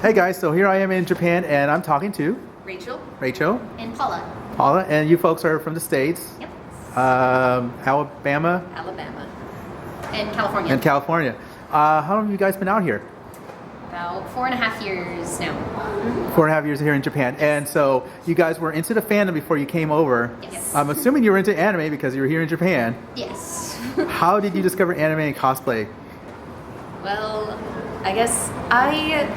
Hey guys, so here I am in Japan and I'm talking to Rachel. And Paula. Paula, and you folks are from the States. Yep. Alabama. And California. And California. How long have you guys been out here? About 4.5 years now. 4.5 years here in Japan. And so you guys were into the fandom before you came over. Yes. I'm assuming you were into anime because you were here in Japan. Yes. How did you discover anime and cosplay? Well, I guess I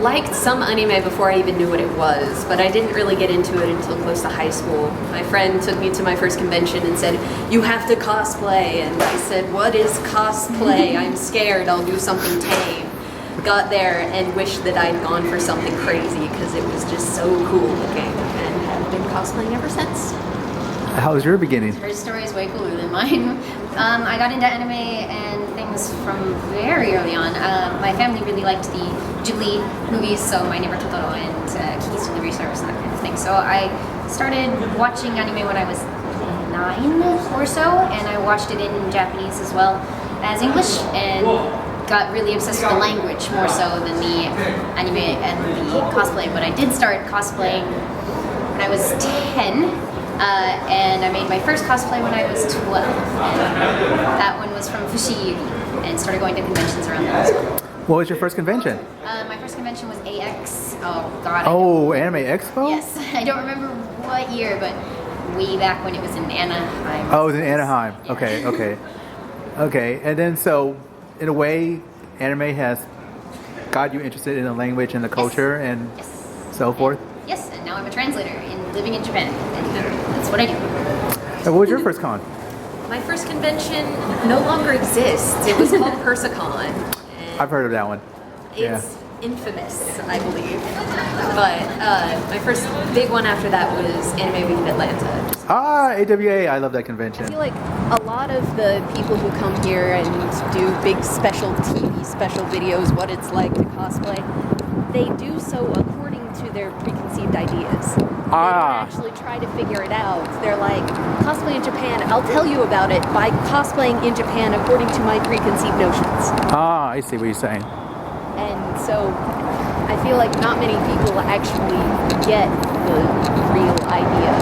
liked some anime before I even knew what it was, but I didn't really get into it until close to high school. My friend took me to my first convention and said, "You have to cosplay." And I said, "What is cosplay? I'm scared. I'll do something tame." Got there and wished that I'd gone for something crazy because it was just so cool looking, and have been cosplaying ever since. How was your beginning? Her story is way cooler than mine. I got into anime and things from very early on. My family really liked the Ghibli movies, so My Neighbor Totoro and Kiki's Delivery Service and that kind of thing. So I started watching anime when I was 9 or so, and I watched it in Japanese as well as English, and got really obsessed with the language more so than the anime and the cosplay. But I did start cosplaying when I was 10. And I made my first cosplay when I was 12, and that one was from Fushigi, and started going to conventions around that as well. What was your first convention? My first convention was AX. Oh God. Oh, Anime Expo? Yes, I don't remember what year, but way back when it was in Anaheim. Oh, it was in Anaheim. Yeah. Okay. And then so, in a way, anime has got you interested in the language and the culture and so forth? Yes, and now I'm a translator living in Japan, and that's what I do. And what was your first con? My first convention no longer exists. It was called Persicon. I've heard of that one. It's infamous, I believe. But my first big one after that was Anime Week in Atlanta. AWA, I love that I convention. feel like a lot of the people who come here and do big special TV special videos, what it's like to cosplay, they do so according to their preconceived ideas. They don't actually try to figure it out. They're like, cosplay in Japan, I'll tell you about it by cosplaying in Japan according to my preconceived notions. I see what you're saying. And so I feel like not many people actually get the real idea.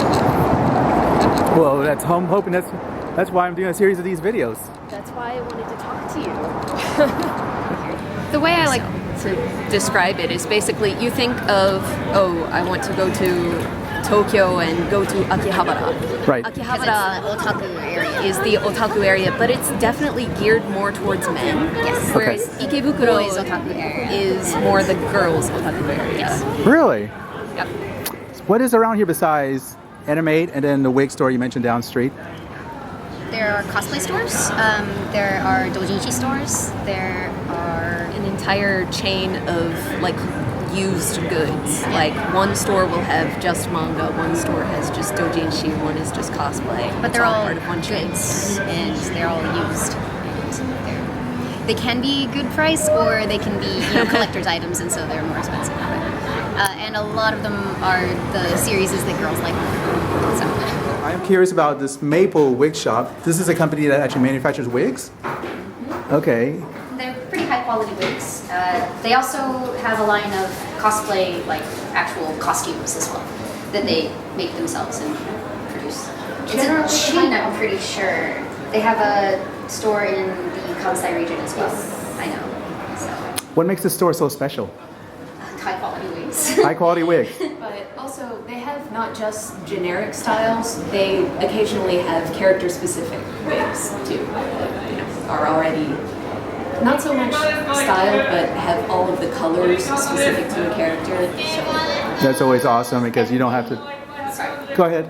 Well, I'm hoping that's why I'm doing a series of these videos. That's why I wanted to talk to you. The way I like to describe it is basically you think of, I want to go to Tokyo and go to Akihabara. Right. Akihabara Otaku area. is the otaku area, but it's definitely geared more towards men. Yes. Whereas Ikebukuro Boys otaku area. is more the girls' otaku area. Yes. Really? Yep. What is around here besides Animate and then the wig store you mentioned down the street? There are cosplay stores. There are doujinshi stores. There are An entire chain of like used goods. Like one store will have just manga, one store has just doujinshi, one is just cosplay. But It's they're all part of one chain. goods, and they're all used. They can be good price, or they can be collector's items, and so they're more expensive. And a lot of them are the series that girls like. So. I'm curious about this Maple Wig Shop. This is a company that actually manufactures wigs? Okay. They're pretty high quality wigs. They also have a line of cosplay, like actual costumes as well, that they make themselves and produce. It's a chain, I'm pretty sure. They have a store in the Kansai region as well. I know. So What makes this store so special? high quality wigs. High quality wigs. But also, they have not just generic styles, they occasionally have character-specific wigs, too. That, are already not so much style, but have all of the colors specific to a character. So. That's always awesome because you don't have to... Sorry. Go ahead.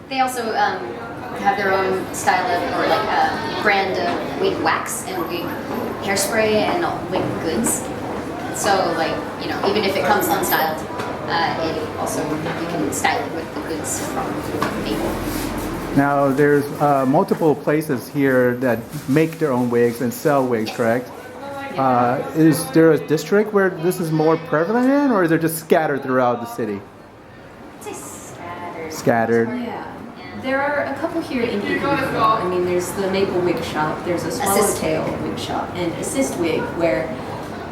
They also have their own style of, or like a brand of wig wax and wig hairspray and wig goods. So, like, even if it comes unstyled, it also, you can style it with the goods from Maple. Now, there's multiple places here that make their own wigs and sell wigs, correct? Is there a district where this is more prevalent in, or is it just scattered throughout the city? I'd say scattered. Scattered. Yeah. There are a couple here in Ikebukuro. I mean, there's the Maple Wig Shop, there's a Swallowtail Wig Shop, and Assist Wig, where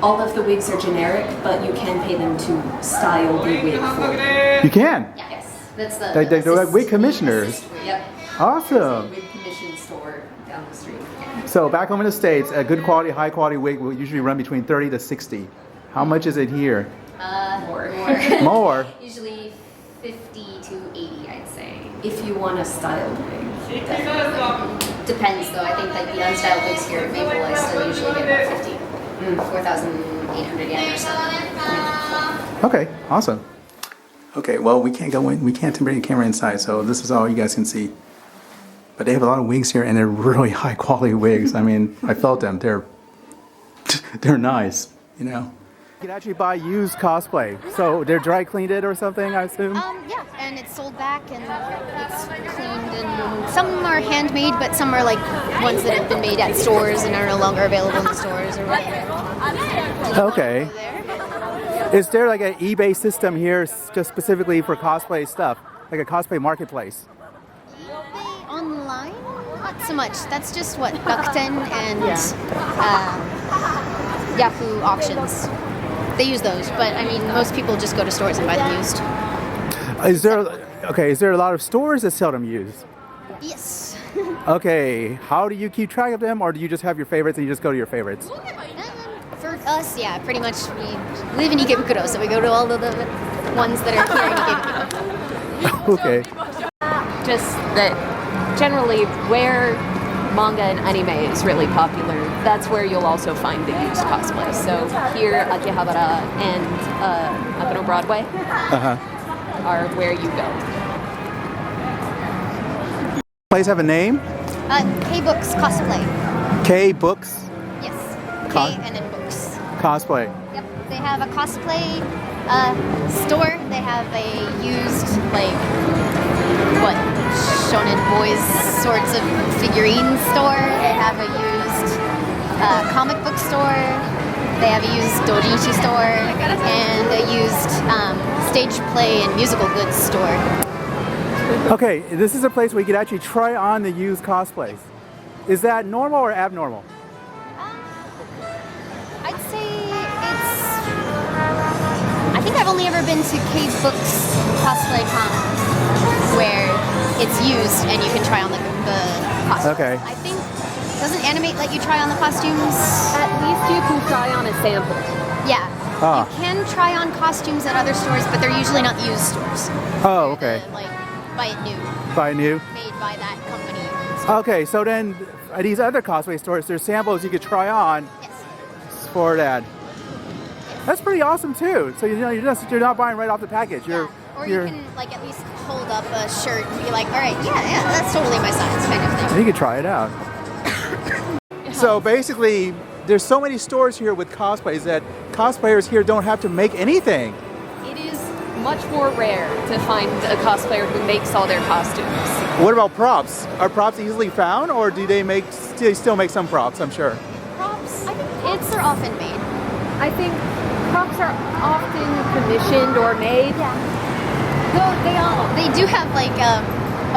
all of the wigs are generic, but you can pay them to style the wig for you. You can. Yes, that's the. They're like wig commissioners. Yep. Awesome. Wig commission store down the street. So back home in the States, a good quality, high quality wig will usually run between 30 to 60. How much is it here? More. More? Usually 50 to 80, I'd say. If you want a styled wig. Depends though. I think like the unstyled wigs here at Maple, I still usually get about 50. 4,800 yen or so. Okay, awesome. Okay, well, we can't go in, we can't bring a camera inside, so this is all you guys can see. But they have a lot of wigs here, and they're really high quality wigs. I mean, I felt them. They're nice, you know. You can actually buy used cosplay. So they're dry cleaned it or something, I assume? Yeah, and it's sold back and it's cleaned, and some are handmade, but some are like ones that have been made at stores and are no longer available in the stores or whatever. Okay. Is there like an eBay system here just specifically for cosplay stuff? Like a cosplay marketplace? eBay online? Not so much. That's just what, Rakuten and Yahoo auctions. They use those, but I mean, most people just go to stores and buy them used. Is there a lot of stores that sell them used? Yes. Okay, how do you keep track of them, or do you just have your favorites and you just go to your favorites? For us, yeah, pretty much we live in Ikebukuro, so we go to all of the ones that are here in Ikebukuro. Okay. Just that generally where manga and anime is really popular, that's where you'll also find the used cosplay. So here, Akihabara and Nakano Broadway are where you go. Plays have a name? K-Books Cosplay. K-Books Yes. Con- K and then books. Cosplay. Yep. They have a cosplay store. They have a used, like, shonen boys sorts of figurine store. They have a used comic book store. They have a used doujinshi store and a used stage play and musical goods store. Okay, this is a place where you could actually try on the used cosplays. Is that normal or abnormal? I'd say I think I've only ever been to K-Books Cosplay Con where it's used and you can try on the costumes. Okay. I think, doesn't Animate let you try on the costumes? At least you can try on a sample. Yeah. Ah. You can try on costumes at other stores, but they're usually not used stores. Oh, okay. Like, buy it new. Buy new? Made by that company. Okay, so then at these other cosplay stores, there's samples you could try on Yes. for that. That's pretty awesome too. So you know you're not buying right off the package. Yeah. Or you can like at least hold up a shirt and be like, all right, yeah, that's totally my size, kind of thing. You can try it out. So basically, there's so many stores here with cosplays that cosplayers here don't have to make anything. It is much more rare to find a cosplayer who makes all their costumes. What about props? Are props easily found, or do they still make some props? I'm sure. Props, I think props are often made. I think props are often commissioned or made. Yeah. Though they do have like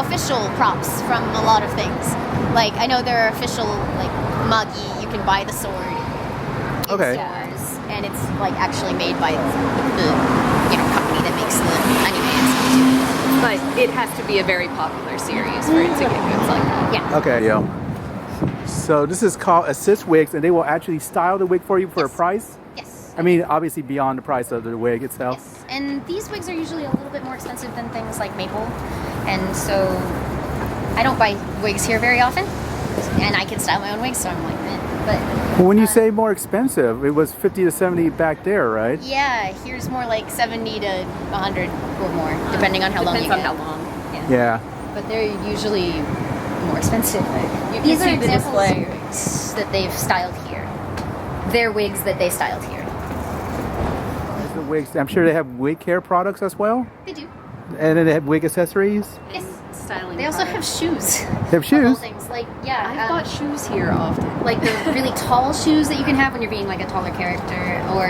official props from a lot of things. Like I know there are official like magi. You can buy the sword in Okay. stores, and it's like actually made by the company that makes the anime and stuff too. But it has to be a very popular series for it to get goods like that. Yeah. Okay. Yeah. So this is called Assist Wigs, and they will actually style the wig for you for a Yes. price? Yes. I mean, obviously beyond the price of the wig itself. Yes. And these wigs are usually a little bit more expensive than things like maple. And so I don't buy wigs here very often. And I can style my own wigs, so I'm like, but When you say more expensive, it was 50 to 70 back there, right? yeah, here's more like 70 to 100 or more, depending on how long you Depends get. on how long. Yeah. But they're usually more expensive. You These can are see the examples display. of wigs that they've styled here. They're wigs that they styled here. The wigs. I'm sure they have wig care products as well, They do. and then they have wig accessories. Yes. Styling. They also have shoes. They have Of all shoes. things. Like, yeah. I've bought shoes here often. like the really tall shoes that you can have when you're being like a taller character, or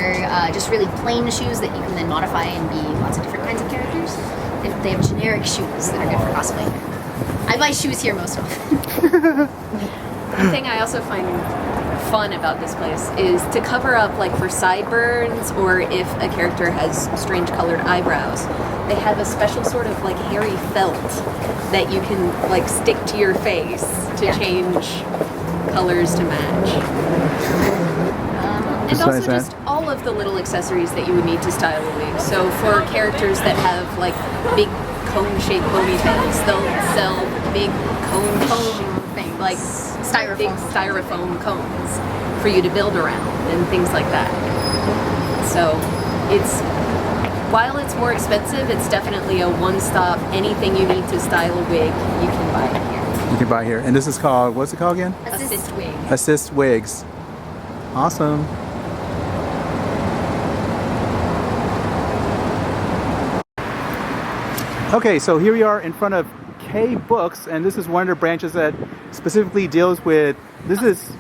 just really plain shoes that you can then modify and be lots of different kinds of characters. They have generic shoes that are good for cosplay. I buy shoes here most often. One thing I also find fun about this place is to cover up like for sideburns or if a character has strange colored eyebrows. They have a special sort of like hairy felt that you can like stick to your face to change colors to match. And Besides also that- just all of the little accessories that you would need to style a wig. So for characters that have like big cone-shaped ponytails, they'll sell big cone things. like Styrofoam. big styrofoam cones for you to build around and things like that. So it's, while it's more expensive, it's definitely a one-stop, anything you need to style a wig, you can buy it here. You can buy here. And this is called, what's it called again? Assist Wig. Assist Wigs. Awesome. Okay, so here we are in front of K Books, and this is one of their branches that specifically deals with, this is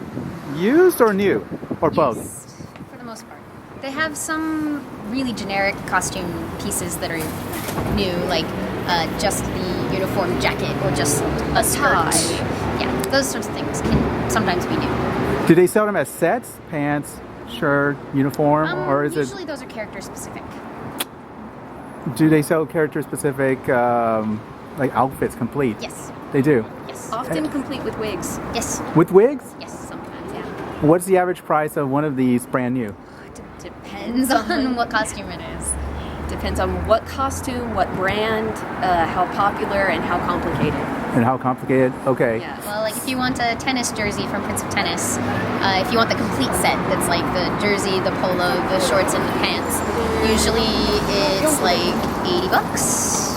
used or new? Or both? Used, for the most part. They have some really generic costume pieces that are new, like just the uniform jacket or just a skirt. tie. Yeah, those sorts of things can sometimes be new. Do they sell them as sets, pants, shirt, uniform, or is Usually those are character specific. do they sell character specific like outfits complete? Yes. They do. Yes. Often complete with wigs. Yes. With wigs? Yes. Sometimes, yeah. What's the average price of one of these brand new? Depends on what costume it is. Depends on what costume, what brand, how popular, and how complicated. And how complicated? Okay. Yeah. Well, like if you want a tennis jersey from Prince of Tennis, if you want the complete set, that's like the jersey, the polo, the shorts, and the pants. Usually it's like $80.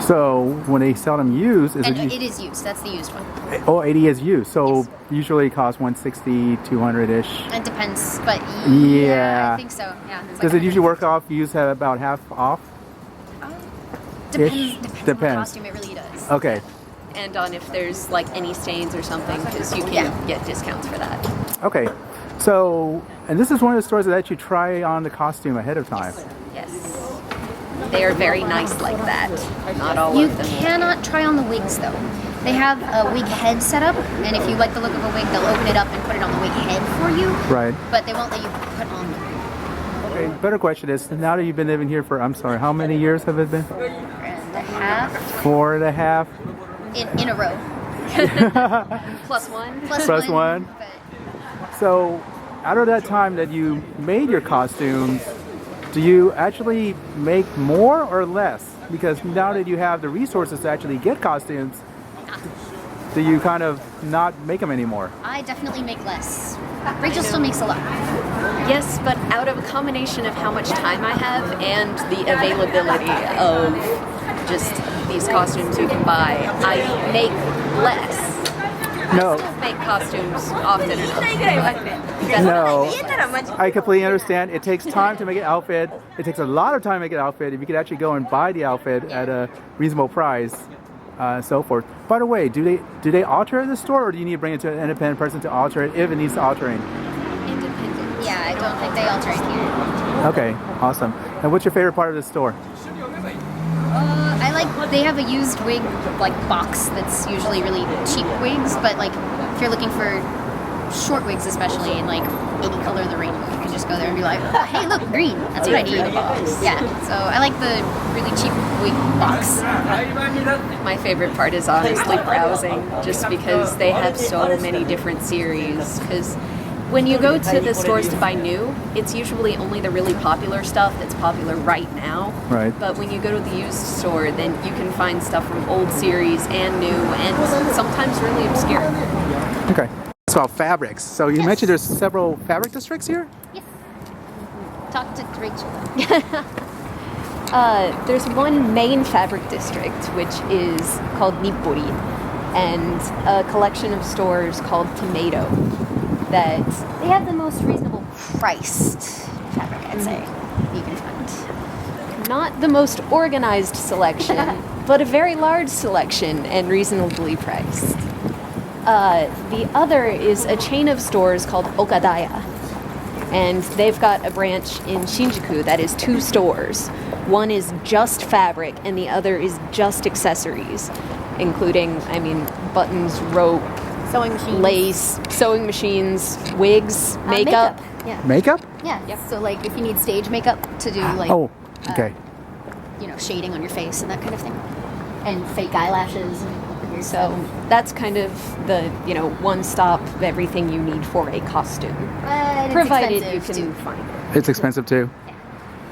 So when they sell them used, is And it, it is used. That's the used one. oh, 80 is used. So Yes. usually it costs 160, 200-ish. It depends, but Yeah. I think so. Yeah. it's Does like it usually work off used at about half off? Depends. ish? Depends on the Depends. costume. It really does. Okay. And on if there's like any stains or something, because you can Yeah. get discounts for that. Okay. So, and this is one of the stores that lets you try on the costume ahead of time. Yes. They are very nice like that. Not all You of them. cannot try on the wigs though. They have a wig head set up, and if you like the look of a wig, they'll open it up and put it on the wig head for you. Right. But they won't let you put on them. Okay. Better question is, now that you've been living here for, I'm sorry, how many years have it been? 4.5 4.5. in a row. Plus one. Plus one. But So, out of that time that you made your costumes, do you actually make more or less? Because now that you have the resources to actually get costumes, do you kind of not make them anymore? I definitely make less. Rachel still makes a lot. Yes, but out of a combination of how much time I have and the availability of just these costumes you can buy, I make less. No, Make costumes often enough. no. I completely understand. It takes time to make an outfit. It takes a lot of time to make an outfit. If you could actually go and buy the outfit at a reasonable price, so forth. By the way, do they alter the store, or do you need to bring it to an independent person to alter it if it needs altering? Independent. Yeah, I don't think they alter it here. Okay, awesome. And what's your favorite part of the store? I like they have a used wig like box that's usually really cheap wigs, but like if you're looking for short wigs especially in like any color of the rainbow, you can just go there and be like, oh, hey look, green, that's what I need. Yeah. So I like the really cheap wig box. My favorite part is honestly browsing, just because they have so many different series. Because when you go to the stores to buy new, it's usually only the really popular stuff that's popular right now. Right. But when you go to the used store, then you can find stuff from old series and new, and sometimes really obscure. Okay. It's about fabrics. So you mentioned there's several fabric districts here? Yes. Talk to Rachel. There's one main fabric district, which is called Nippori, and a collection of stores called Tomato that They have the most reasonable priced fabric, I'd say, you can find. not the most organized selection, but a very large selection and reasonably priced. The other is a chain of stores called Okadaya, and they've got a branch in Shinjuku that is 2 stores. One is just fabric and the other is just accessories, including, buttons, rope, Sewing machines. lace, sewing machines, wigs, makeup. Yeah. Makeup? Yeah. Yep. So like if you need stage makeup to do like Oh, okay. Shading on your face and that kind of thing. And fake eyelashes and weird So stuff. that's kind of the, one-stop everything you need for a costume. But it's Provided you expensive, can too. find it. It's expensive too.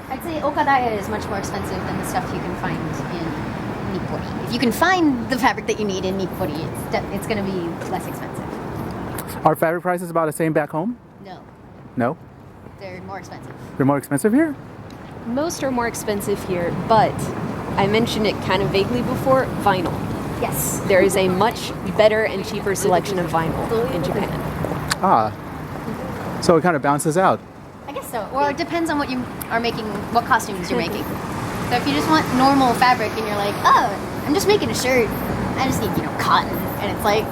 I'd say Okadaya is much more expensive than the stuff you can find in Nippori. If you can find the fabric that you need in Nippori, it's going to be less expensive. Are fabric prices about the same back home? No, No? they're more expensive. They're more expensive here? Most are more expensive here, but I mentioned it kind of vaguely before, vinyl. Yes. There is a much better and cheaper selection of vinyl in Japan. Ah. So it kind of balances out. I guess so. Or it depends on what you are making, what costumes you're making. So if you just want normal fabric and you're like, oh, I'm just making a shirt, I just need, cotton, and it's like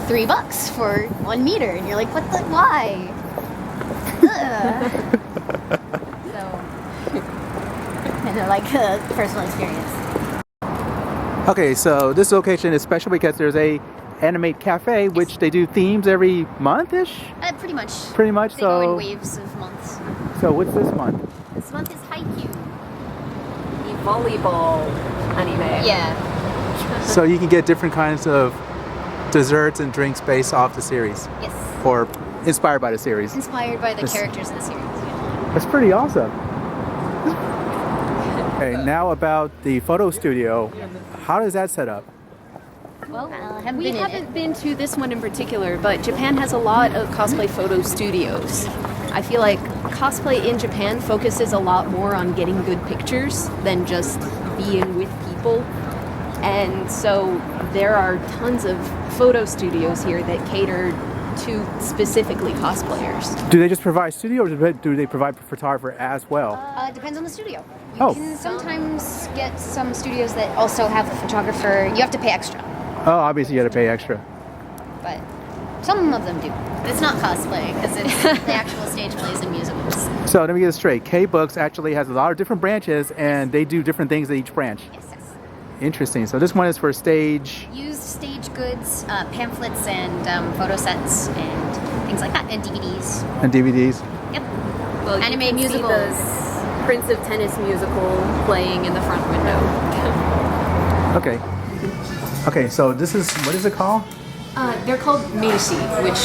$3 for 1 meter, and you're like, why? Ugh. And they're like personal experience. Okay, so this location is special because there's a Animate cafe, which they do themes every month-ish? Pretty much. Pretty much, They go so... in waves of months. So what's this month? This month is Haikyuu. The volleyball anime. Yeah. So you can get different kinds of desserts and drinks based off the series, Yes. or inspired by the series. Inspired by the This- characters in the series. Yeah. That's pretty awesome. Okay, now about the photo studio. How does that set up? Well, I haven't We been in haven't it. been to this one in particular, but Japan has a lot of cosplay photo studios. I feel like cosplay in Japan focuses a lot more on getting good pictures than just being with people. And so there are tons of photo studios here that cater to specifically cosplayers. Do they just provide studio, or do they provide photographer as well? Depends on the studio. You Oh. can sometimes get some studios that also have a photographer. You have to pay extra, Oh, obviously you got to pay extra. but some of them do. It's not cosplay because it's the actual stage plays and musicals. So let me get this straight. K-Books actually has a lot of different branches, and they do different things at each branch. Yes, yes. Interesting. So this one is for stage. Used stage goods, pamphlets, and photo sets, and things like that, and DVDs. And DVDs. Yep. Well, you Anime can see musicals. the Prince of Tennis musical playing in the front window. Okay. Okay, so this is, what is it called? They're called meishi, which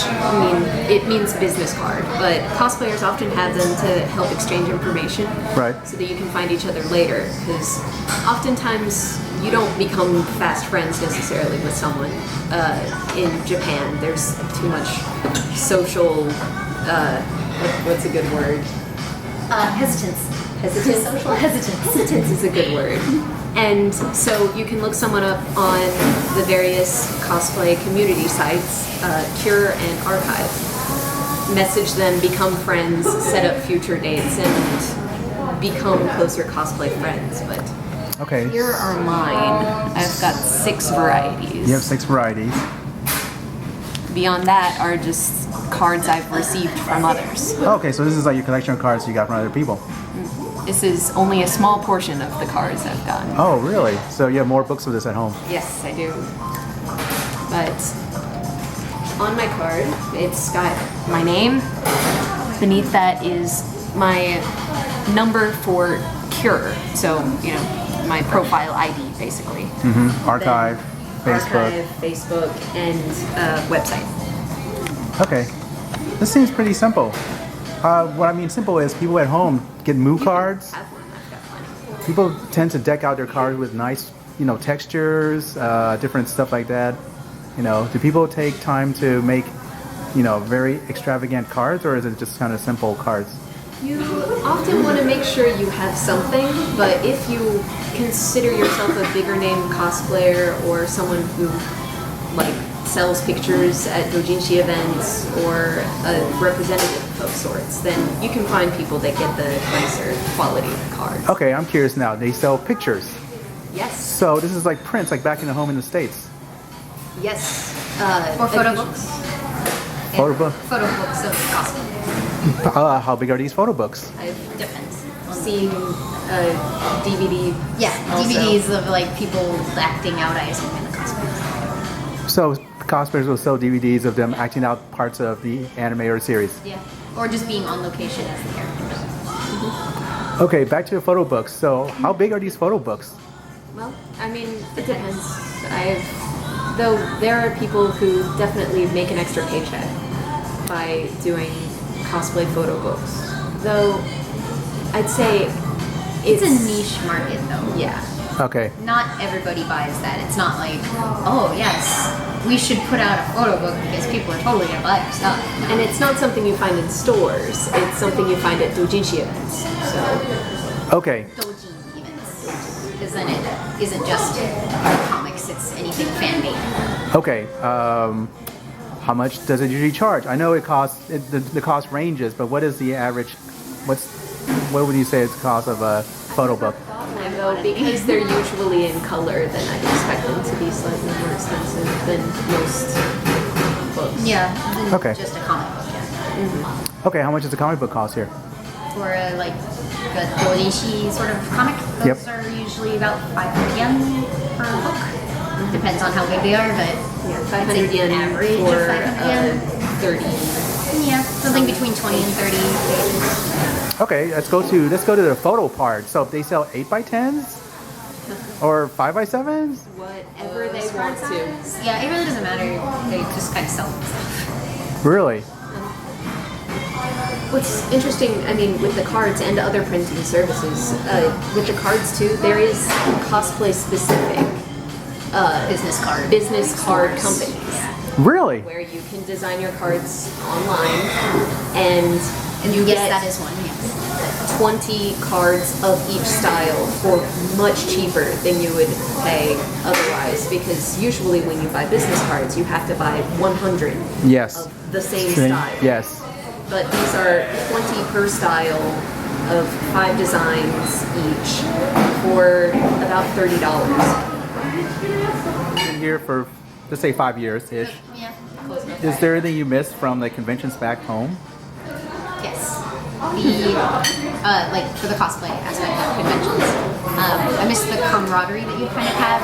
it means business card, but cosplayers often have them to help exchange information. Right. So that you can find each other later, because oftentimes you don't become fast friends necessarily with someone in Japan. There's too much social, what's a good word? Hesitance. Hesitance? Social hesitance. Hesitance is a good word. And so you can look someone up on the various cosplay community sites, Cure and Archive. Message them, become friends, set up future dates, and become closer cosplay friends. But Okay. here are mine. I've got 6 varieties. You have 6 varieties. Beyond that are just cards I've received from others. Okay, so this is like your collection of cards you got from other people. This is only a small portion of the cards I've gotten. Oh, really? So you have more books of this at home? Yes, I do. But on my card, it's got my name. Beneath that is my number for Cure. So, my profile ID, basically. Archive, Facebook. Archive, Facebook, and website. Okay. This seems pretty simple. What I mean simple is people at home get Moo cards. Have one. I've got plenty. People tend to deck out their cards with nice, textures, different stuff like that. Do people take time to make, very extravagant cards, or is it just kind of simple cards? You often want to make sure you have something, but if you consider yourself a bigger name cosplayer or someone who sells pictures at doujinshi events or a representative of sorts, then you can find people that get the nicer quality cards. Okay, I'm curious now. They sell pictures. Yes. So this is like prints, like back in the home in the States. Yes. Or photo books. Photo book. Photo books of cosplay. How big are these photo books? I've Depends. seen a DVD. Yeah, also. DVDs of people acting out, I assume, in the cosplay. So cosplayers will sell DVDs of them acting out parts of the anime or series. Yeah. Or just being on location as the characters. Okay, back to the photo books. So, how big are these photo books? Well, I mean, it depends. Though there are people who definitely make an extra paycheck by doing cosplay photo books. Though, I'd say It's a niche market though. Yeah. Okay. Not everybody buys that. It's not like, oh yes, we should put out a photo book because people are totally gonna buy our stuff. No. And it's not something you find in stores. It's something you find at doujinshi events. So, Okay. Doji events. Because then it isn't just comics, it's anything fan made. Okay. How much does it usually charge? I know it costs. The cost ranges, but what is the average? What would you say is the cost of a photo book? though, because they're usually in color, then I'd expect them to be slightly more expensive than most books. Yeah. than Okay. Just a comic book. Yeah. Okay, how much does a comic book cost here? For like a doujinshi sort of comic, those are usually about 500 yen per book. Depends on how big they are, but Yeah, 500 yen average for of 500 yen. 30. Yeah, something between 20 and 30 pages. Okay, let's go to the photo part. So if they sell 8x10s or 5x7s? Whatever they want to. Yeah, it really doesn't matter. They just kind of sell stuff. Really? What's interesting, I mean, with the cards and other printing services, with the cards too, there is cosplay specific business card companies Really? where you can design your cards online and you Yes, get that is one. Yes. 20 cards of each style for much cheaper than you would pay otherwise, because usually when you buy business cards you have to buy 100 Yes. of the same style. Yes. But these are 20 per style of 5 designs each for about $30. Been here for, let's say, 5 years-ish. Yeah, close enough. Is there anything you missed from the conventions back home? Yes. The like for the cosplay aspect of conventions, I miss the camaraderie that you kind of have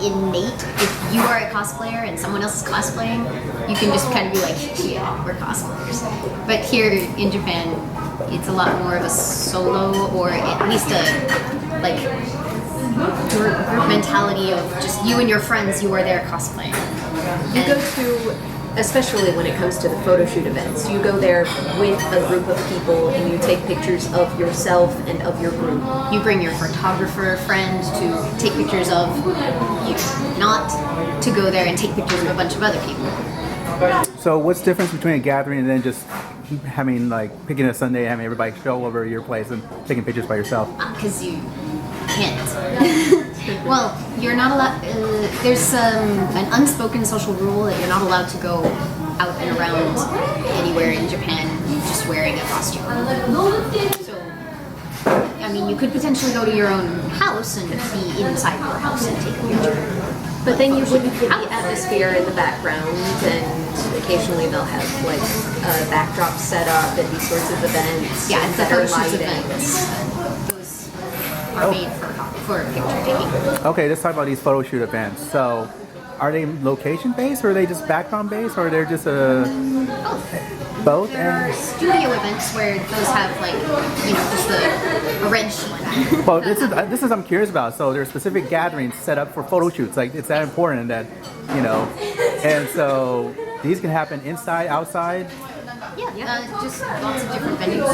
innate. If you are a cosplayer and someone else is cosplaying, you can just kind of be like, yeah, we're cosplayers. But here in Japan, it's a lot more of a solo, or at least a like group mentality of just you and your friends. You are there cosplaying. You go to, especially when it comes to the photo shoot events, you go there with a group of people and you take pictures of yourself and of your group. You bring your photographer friend to take pictures of you, not to go there and take pictures of a bunch of other people. So what's the difference between a gathering and then just having, like, picking a Sunday and having everybody show over your place and taking pictures by yourself? Because you can't. Well, you're not allowed. There's an unspoken social rule that you're not allowed to go out and around anywhere in Japan just wearing a costume. So, I mean, you could potentially go to your own house and be inside your house and take a picture. But then you wouldn't get the atmosphere in the background, and occasionally they'll have like backdrops set up at these sorts of events. Yeah, and it's the better photo shoot lighting. events. Those are made for picture taking. Okay, let's talk about these photo shoot events. So, are they location based, or are they just background based, or they're just both? There are studio events where those have like, just a red sheet. Well, this is I'm curious about. So there are specific gatherings set up for photo shoots. Like, it's that important that, and so these can happen inside, outside. Yeah, just lots of different venues.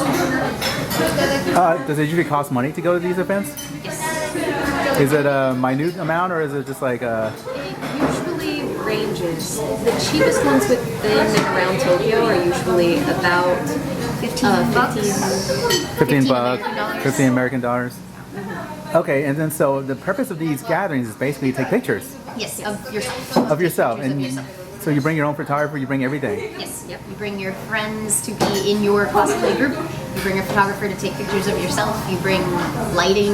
Does it usually cost money to go to these events? Yes. Is it a minute amount, or is it just like a? It usually ranges. The cheapest ones within and around Tokyo are usually about 15 bucks. 15 $15 bucks, American dollars. 15 American dollars. Okay, and then so the purpose of these gatherings is basically to take pictures Yes, of yourself. of yourself, Pictures of and yourself. so you bring your own photographer, you bring everything. Yes, yep. You bring your friends to be in your cosplay group. You bring a photographer to take pictures of yourself. You bring lighting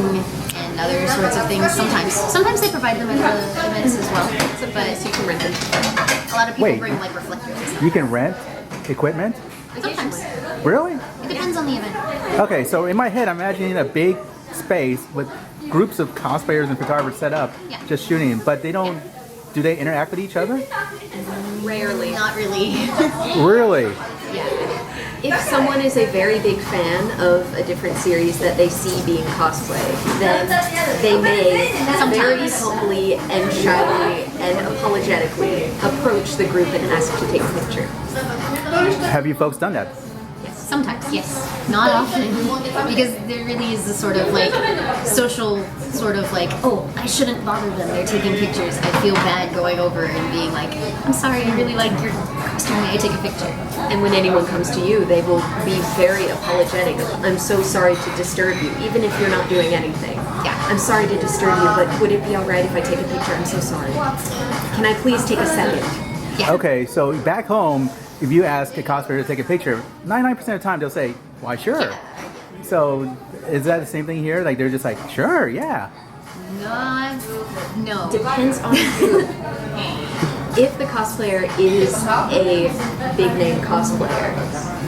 and other sorts of things. Sometimes they provide them at the events as well. But you can rent them. a lot of people Wait. bring like reflectors and stuff. You can rent equipment. Sometimes. Really? It depends on the event. Okay, so in my head, I'm imagining a big space with groups of cosplayers and photographers set up, Yeah. just shooting, but they don't do they interact with each other? Rarely. Not really. Really? If someone is a very big fan of a different series that they see being cosplay, then they may very humbly and shyly and apologetically approach the group and ask to take a picture. Have you folks done that? Sometimes, yes. Not often. Because there really is a sort of like social sort of like, oh, I shouldn't bother them. They're taking pictures. I feel bad going over and being like, I'm sorry, I really like your costume. May I take a picture? And when anyone comes to you, they will be very apologetic. I'm so sorry to disturb you, even if you're not doing anything. Yeah. I'm sorry to disturb you, but would it be alright if I take a picture? I'm so sorry. Can I please take a second? Yeah. Okay, so back home, if you ask a cosplayer to take a picture, 99% of the time they'll say, why, sure. So is that the same thing here? Like they're just like, sure, yeah. No. Depends on who. If the cosplayer is a big name cosplayer,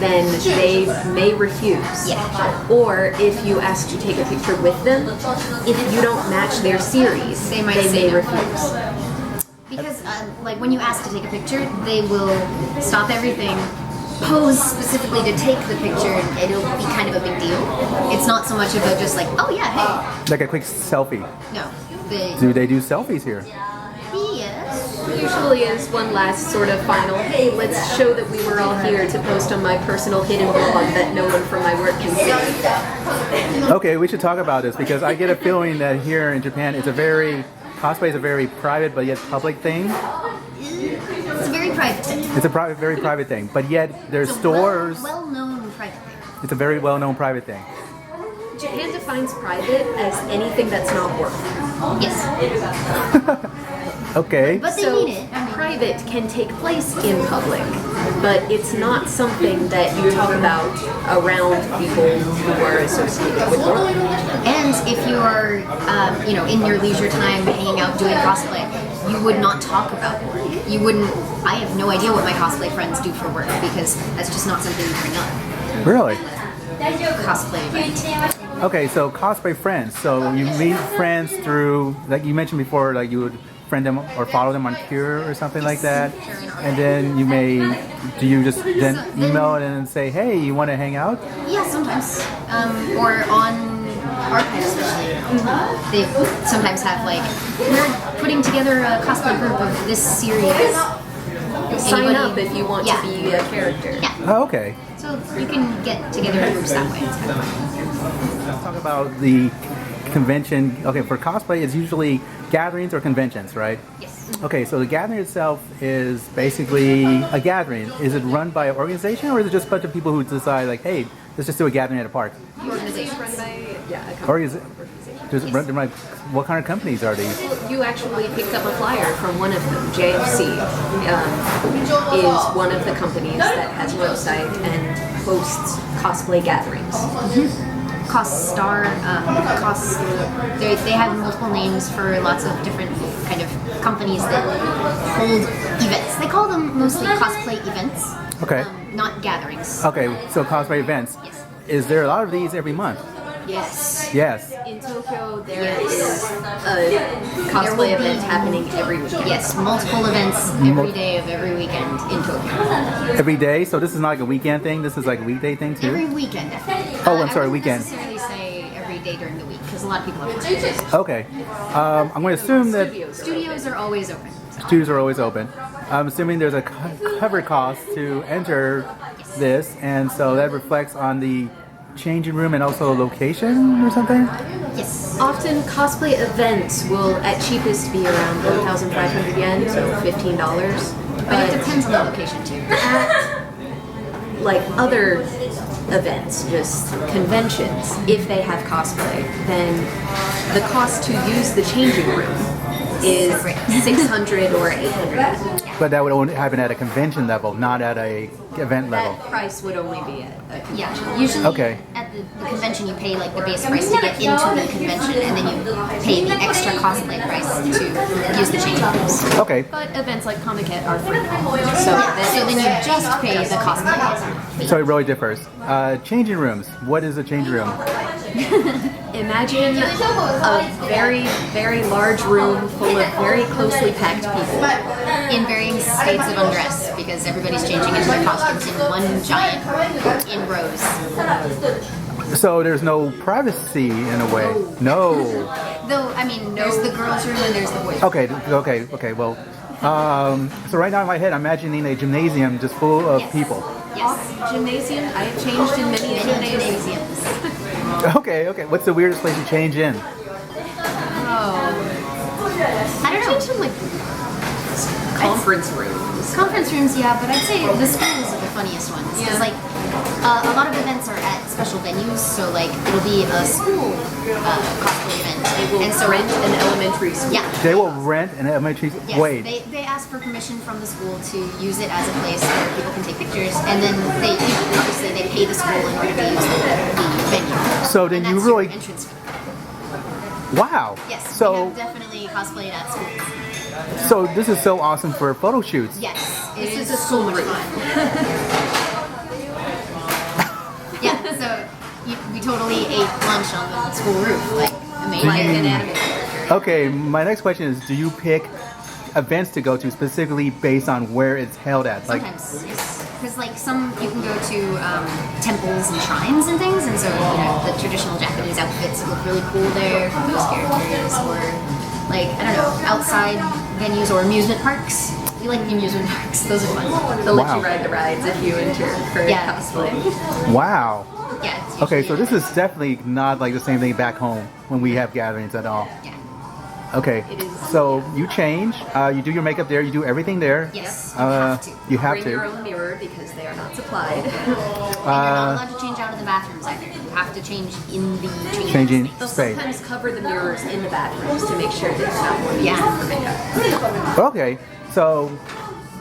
then they may refuse. Yeah. Or if you ask to take a picture with them, if you don't match their series, They might they say may no. refuse. Because, like, when you ask to take a picture, they will stop everything, pose specifically to take the picture, and it'll be kind of a big deal. It's not so much of a just like, oh yeah, hey. Like a quick selfie. No. But, Do they do selfies here? yes. Usually is one last sort of final, hey, let's show that we were all here to post on my personal hidden blog that no one from my work can see. Okay, we should talk about this because I get a feeling that here in Japan, cosplay is a very private but yet public thing. It's a very private thing. It's a very private thing, but yet there's It's a stores. well-known private thing. It's a very well-known private thing. Japan defines private as anything that's not work. Yes. Okay. But they So mean it. I mean, private can take place in public, but it's not something that you talk about around people who are associated with work. and if you are, in your leisure time hanging out doing cosplay, you would not talk about work. You wouldn't. I have no idea what my cosplay friends do for work because that's just not something you bring up. Really? Cosplay event. Okay, so cosplay friends. So you meet friends through, like you mentioned before, like you would friend them or follow them on Cure or something like that, and then do you just then email it and say, hey, you want to hang out? Yeah, sometimes. Or on Archive especially. They sometimes have like, we're putting together a cosplay group of this series. Sign Anybody- up if you want Yeah. to be a character. Yeah. Oh, okay. So you can get together in groups that way. It's kind of fun. Let's talk about the convention. Okay, for cosplay, it's usually gatherings or conventions, right? Yes. Okay, so the gathering itself is basically a gathering. Is it run by an organization or is it just a bunch of people who decide, like, hey, let's just do a gathering at a park? Organizations. Run by a Or is it just run by, what kind of companies are these? You actually picked up a flyer from one of them. JFC is one of the companies that has a website and hosts cosplay gatherings. Cos-Star, they have multiple names for lots of different kind of companies that hold events. They call them mostly cosplay events, Okay. not gatherings. Okay, so cosplay events. Yes. Is there a lot of these every month? Yes. Yes. In Tokyo, there is a cosplay event happening every week. Yes, multiple events every day of every weekend in Tokyo. Every day? So this is not like a weekend thing? This is like a weekday thing too? Every weekend. Oh, I'm sorry, I wouldn't weekend. necessarily say every day during the week because a lot of people have work. Okay. I'm going to assume that Studios are always open. studios are always open. I'm assuming there's a cover cost to enter this, and so that reflects on the changing room and also location or something? Yes. Often cosplay events will at cheapest be around 1,500 yen, so $15. But it depends on the location too. At like other events, just conventions, if they have cosplay, then the cost to use the changing room is 600 or 800. But that would only happen at a convention level, not at a event level. That price would only be at a convention. Yeah, usually Okay. at the convention you pay like the base price to get into the convention, and then you pay the extra cosplay price to use the changing rooms. Okay. But events like Comic-Con are free. So then you just pay the cosplay fee. So it really differs. Changing rooms. What is a changing room? Imagine a very, very large room full of very closely packed people. In varying states of undress because everybody's changing into their costumes in one giant in rows. So there's no privacy in a way. No. Though, I mean, there's the girls' room and there's the boys' room. Okay. Well, so right now in my head, I'm imagining a gymnasium just full of people. Yes. Gymnasium. I have changed in many gymnasiums. Okay. What's the weirdest place you change in? I don't know. Changed in like conference rooms. Conference rooms, yeah, but I'd say the schools are the funniest ones. Because, like, a lot of events are at special venues, so, like, it'll be a school cosplay event. They will rent an elementary school. Yeah. They will rent an elementary. Yes, Wait. they ask for permission from the school to use it as a place where people can take pictures, and then they, obviously, they pay the school in order to use the venue. So then And you that's your really. entrance fee. Wow. Yes, we So have definitely cosplayed at schools. so this is so awesome for photo shoots. Yes, This it is is a school so much room. fun. Yeah, so we totally ate lunch on the school roof, like amazing. Like an anime character. Okay, my next question is: do you pick events to go to specifically based on where it's held at? Like, Sometimes, yes. Because like some, you can go to temples and shrines and things, and so the traditional Japanese outfits look really cool there for those characters, or like I don't know, outside venues or amusement parks. We like the amusement parks; those are fun. They'll let Wow. you ride the rides if you enter for Yeah. cosplay. wow. Yeah. It's Okay, so usually- this is definitely not like the same thing back home when we have gatherings at all. Yeah. Okay, It is. so you change, you do your makeup there, you do everything there. Yes. You have Bring to. your own mirror because they are not supplied. And you're not allowed to change out of the bathrooms either. You have to change in the Changing space. They'll space. sometimes cover the mirrors in the bathrooms to make sure that it's not more Yeah. used for makeup. Okay, so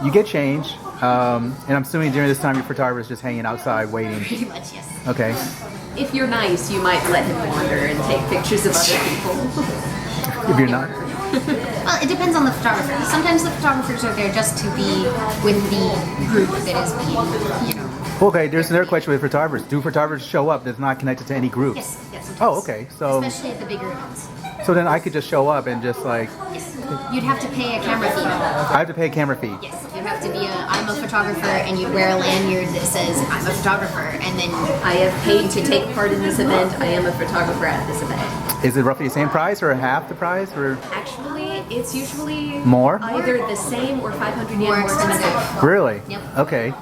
you get changed, and I'm assuming during this time your photographer is just hanging outside waiting. Pretty much, yes. Okay, If you're nice, you might let him wander and take pictures of other people. if you're not. Well, it depends on the photographer. Sometimes the photographers are there just to be with the group that is being, Okay, there's another question with photographers. Do photographers show up that's not connected to any group? Yes, sometimes. Oh, okay, so Especially at the bigger events. so then I could just show up and just like, Yes. You'd have to pay a camera fee. I have to pay a camera fee. Yes. You'd have to be I'm a photographer, and you'd wear a lanyard that says, I'm a photographer, and then I have paid to take part in this event. I am a photographer at this event. Is it roughly the same price or half the price or Actually, it's usually more? either the same or 500 yen more more expensive. expensive. Really? Yep. Okay.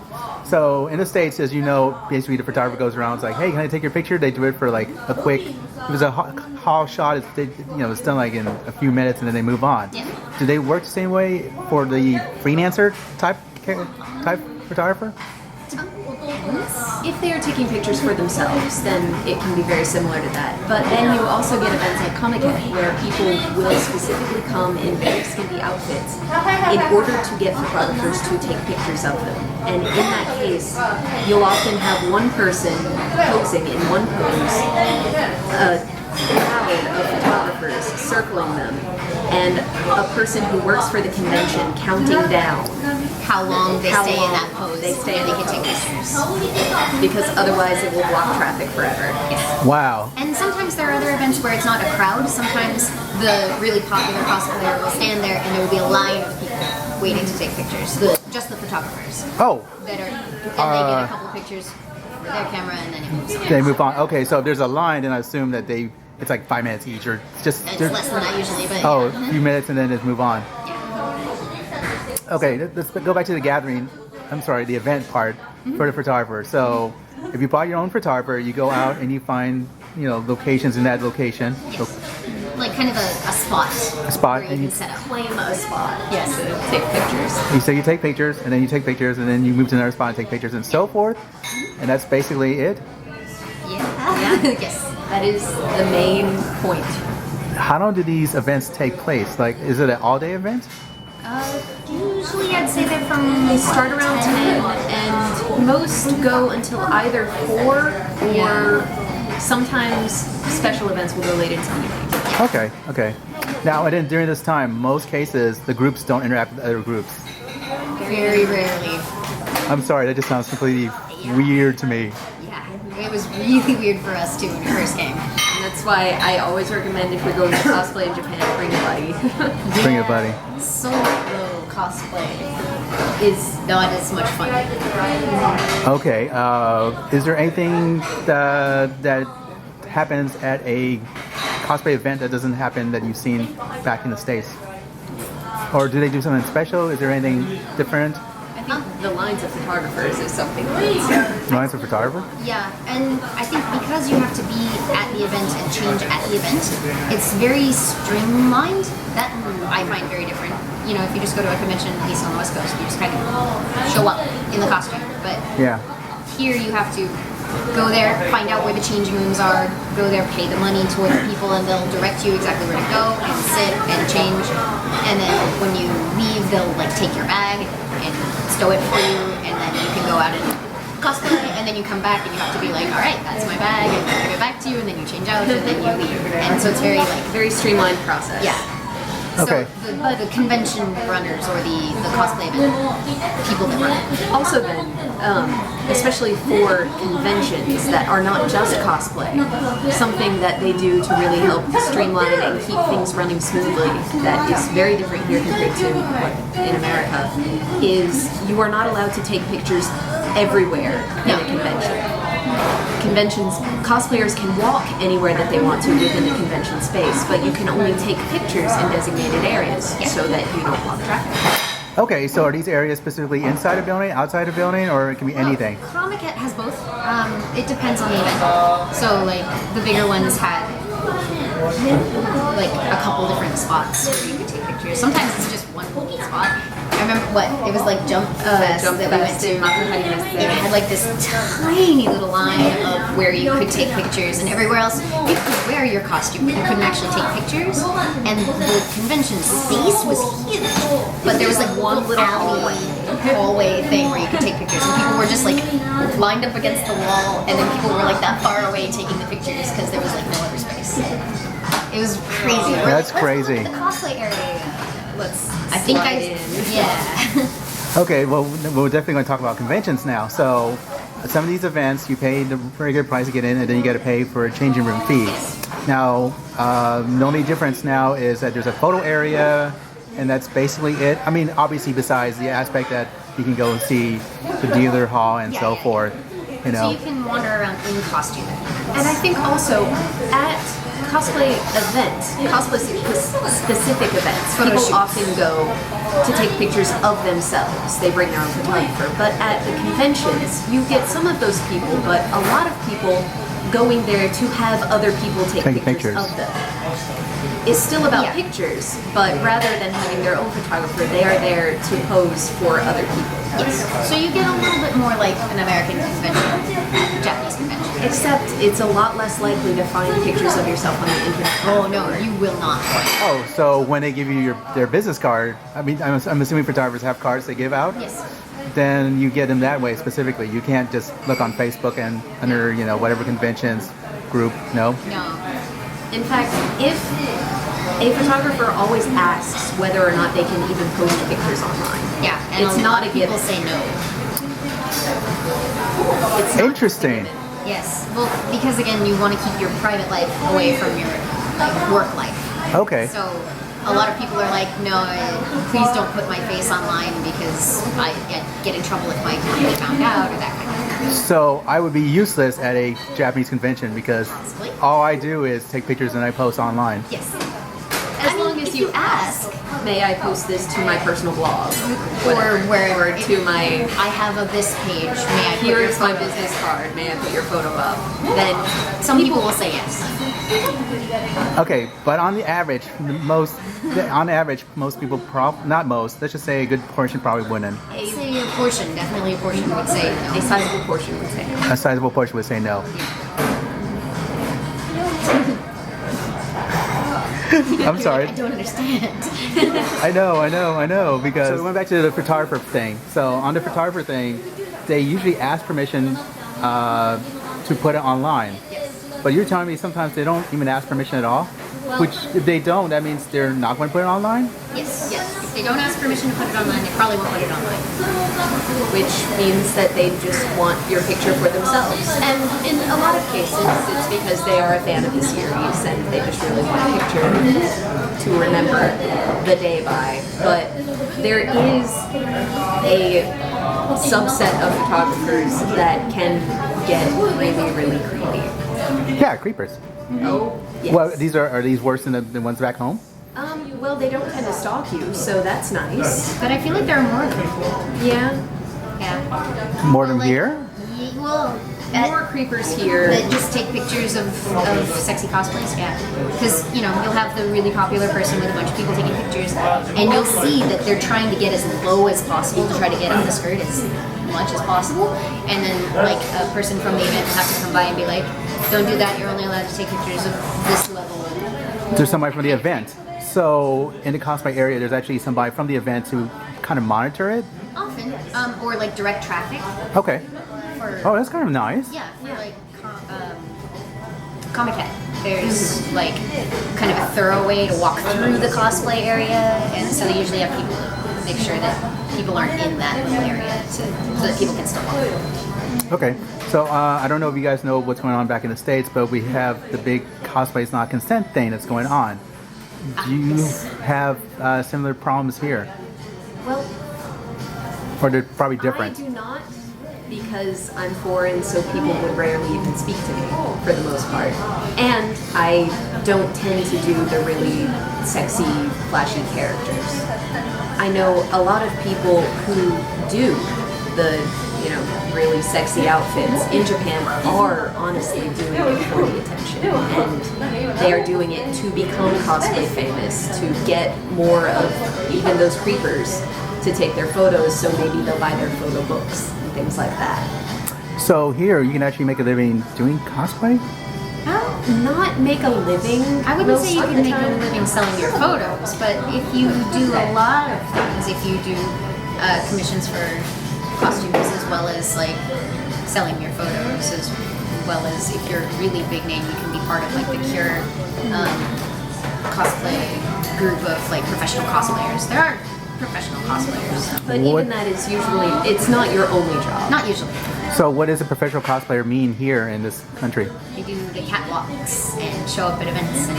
So in the States, as you know, basically the photographer goes around, it's like, hey, can I take your picture? They do it for like a quick, if it's a hall shot, it's done like in a few minutes and then they move on. Yeah. Do they work the same way for the freelancer type photographer? If they are taking pictures for themselves, then it can be very similar to that. But then you also get events like Comic-Con where people will specifically come in very skimpy outfits in order to get photographers to take pictures of them. And in that case, you'll often have one person posing in one pose, a crowd of photographers circling them, and a person who works for the convention counting down how long they How stay in long that pose they stay and in they that can take pictures. because otherwise it will block traffic forever. Wow. And sometimes there are other events where it's not a crowd. Sometimes the really popular cosplayer will stand there and there will be a line of people waiting to take pictures. Just the photographers Oh, that are, and they get a couple pictures for their camera and then it moves on. they move on. Okay, so if there's a line, then I assume that it's like 5 minutes each or just... It's less than that usually, but Oh, yeah. a few minutes and then just move on. Yeah. Okay, let's go back to the gathering. I'm sorry, the event part for the photographer. So, if you bought your own photographer, you go out and you find, locations in that location. Yes. Like kind of a spot. A spot, where and you you- can set up. Claim a spot. Yes. To take pictures. You say you take pictures, and then you take pictures, and then you move to another spot and take pictures, and so forth. And that's basically it. Yeah. Yes. That is the main point. How long do these events take place? Like, is it an all-day event? Usually I'd say they're from Start around 10 and most go until either 4 or sometimes special events will go late into the evening. Okay. Now, and then during this time, most cases, the groups don't interact with other groups. very rarely. I'm sorry, that just sounds completely weird to me. Yeah. It was really weird for us too when we first came. And that's That's why I always recommend if you're going to cosplay in Japan, bring a buddy. Bring a buddy. Solo cosplay is not as much fun. Okay. Is there anything that happens at a cosplay event that doesn't happen that you've seen back in the States? Or do they do something special? Is there anything different? I think the lines of photographers is something that's Lines of photographer? Yeah, and I think because you have to be at the event and change at the event, it's very streamlined. That I find very different. You know, if you just go to a convention, at least on the West Coast, you just kind of show up in the costume. But Yeah. here you have to go there, find out where the changing rooms are, go there, pay the money to the people, and they'll direct you exactly where to go and sit and change. And then when you leave, they'll like take your bag and stow it for you, and then you can go out and cosplay, and then you come back and you have to be like, all right, that's my bag, and I give it back to you, and then you change out, and then you leave. And so it's very like, very streamlined process. yeah. Okay. So the convention runners or the cosplay event people that run it. Also then, especially for conventions that are not just cosplay, something that they do to really help streamline and keep things running smoothly that is very different here compared to in America is you are not allowed to take pictures everywhere in a convention. Conventions, cosplayers can walk anywhere that they want to within the convention space, but you can only take pictures in designated areas so that you don't block traffic. Okay, so are these areas specifically inside a building, outside a building, or it can be anything? Comic-Con has both. It depends on the event. So like the bigger ones had like a couple different spots where you could take pictures. Sometimes it's just one spot. I remember it was like Jump Fest Jump that we went Fest to. in Makuhari. It had like this tiny little line of where you could take pictures, and everywhere else you could wear your costume, but you couldn't actually take pictures. And the convention space was huge, but there was like one little hallway thing where you could take pictures, and people were just like lined up against the wall, and then people were like that far away taking the pictures because there was like no other space. It was crazy. That's crazy. The cosplay area. I think Yeah. Okay, well, we're definitely going to talk about conventions now. So, some of these events, you pay the regular price to get in, and then you got to pay for a changing room fee. Now, the only difference now is that there's a photo area, and that's basically it. I mean, obviously, besides the aspect that you can go and see the dealer hall and so forth, you know. So you can wander around in costume. And I think also at cosplay events, cosplay specific events, people often go to take pictures of themselves. They bring their own photographer. But at the conventions, you get some of those people, but a lot of people going there to have other people take pictures of them. It's still about pictures, but rather than having their own photographer, they are there to pose for other people. Yes. So you get a little bit more like an American convention, Japanese convention. Except it's a lot less likely to find pictures of yourself on the internet. Oh no, you will not. Oh, so when they give you their business card, I mean, I'm assuming photographers have cards they give out? Yes. Then you get them that way specifically. You can't just look on Facebook and under, you know, whatever conventions group, no? No. In fact, if a photographer always asks whether or not they can even post pictures online. Yeah, and it's a not lot a of people given. say no. It's not Interesting. Yes. Well, because again, you want to keep your private life away from your work life. Okay. So a lot of people are like, no, please don't put my face online because I get in trouble if my company found out or that kind of thing. So I would be useless at a Japanese convention because Possibly. all I do is take pictures and I post online. Yes. As long as you ask, may I post this to my personal blog? Or wherever. Or to my, I have a this page. May I put here your is my photo business there? card, may I put your photo up? Then Some people will say yes. Okay, but on the average, most people not most, let's just say a good portion probably wouldn't. I'd say a portion, definitely a portion would say no. a sizable portion would say no. A sizable portion would say no. I'm sorry. I don't understand. I know, because so we went back to the photographer thing. So on the photographer thing, they usually ask permission to put it online. Yes. But you're telling me sometimes they don't even ask permission at all? Which, if they don't, that means they're not going to put it online? Yes. If they don't ask permission to put it online, they probably won't put it online. Which means that they just want your picture for themselves. And in a lot of cases, it's because they are a fan of the series and they just really want a picture to remember the day by. But there is a subset of photographers that can get really, really creepy. Yeah, creepers. Oh, yes. Well, are these worse than the ones back home? Well, they don't tend to stalk you, so that's nice. But I feel like there are more of them. Yeah. Yeah. More than Like, here? Well, More creepers here. that just take pictures of sexy cosplays, yeah. Because, you know, you'll have the really popular person with a bunch of people taking pictures, and you'll see that they're trying to get as low as possible to try to get on the skirt as much as possible, and then, like, a person from the event will have to come by and be like, don't do that, you're only allowed to take pictures of this level. There's somebody from the event. So in the cosplay area, there's actually somebody from the event to kind of monitor it? Often, or, like, direct traffic. Okay. For, Oh, that's kind of nice. yeah, for, like, Comic-Con. There's, like, kind of a thorough way to walk through the cosplay area, and so they usually have people to make sure that people aren't in that little area so that people can still walk. Okay. So I don't know if you guys know what's going on back in the States, but we have the big cosplays not consent thing that's going on. Do you have similar problems here? Well, Or they're probably different? I do not, because I'm foreign, so people would rarely even speak to me, for the most part. And I don't tend to do the really sexy, flashy characters. I know a lot of people who do the, you know, really sexy outfits in Japan are honestly doing it for the attention. And they are doing it to become cosplay famous, to get more of even those creepers to take their photos, so maybe they'll buy their photo books and things like that. So here, you can actually make a living doing cosplay? Not make a living. I wouldn't say you can make a living selling your photos, but if you do a lot of things, if you do commissions for costumes as well as like selling your photos, as well as if you're a really big name, you can be part of like the Cure cosplay group of like professional cosplayers. There are professional cosplayers. But even that is usually, it's not your only job. Not usually. So what does a professional cosplayer mean here in this country? They do the catwalks and show up at events and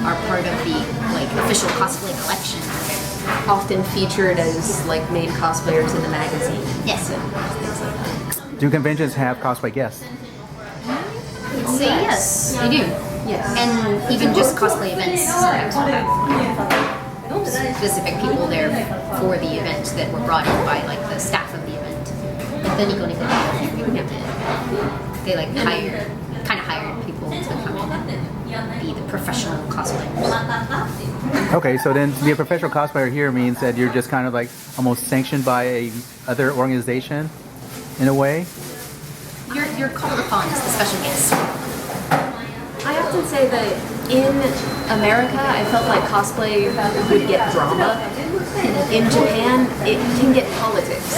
are part of the like official cosplay collection. Often featured as like main cosplayers in the magazine. Yes. And things like that. Do conventions have cosplay guests? I'd say yes, they do. Yes. And even just cosplay events sometimes will have specific people there for the event that were brought in by like the staff of the event. Like the Nico Nico they like hired people to come in and be the professional cosplayers. Okay, so then to be a professional cosplayer here means that you're just kind of like almost sanctioned by a other organization in a way? You're called upon as the special guest. I often say that in America, I felt like cosplay would get drama. In Japan, it can get politics,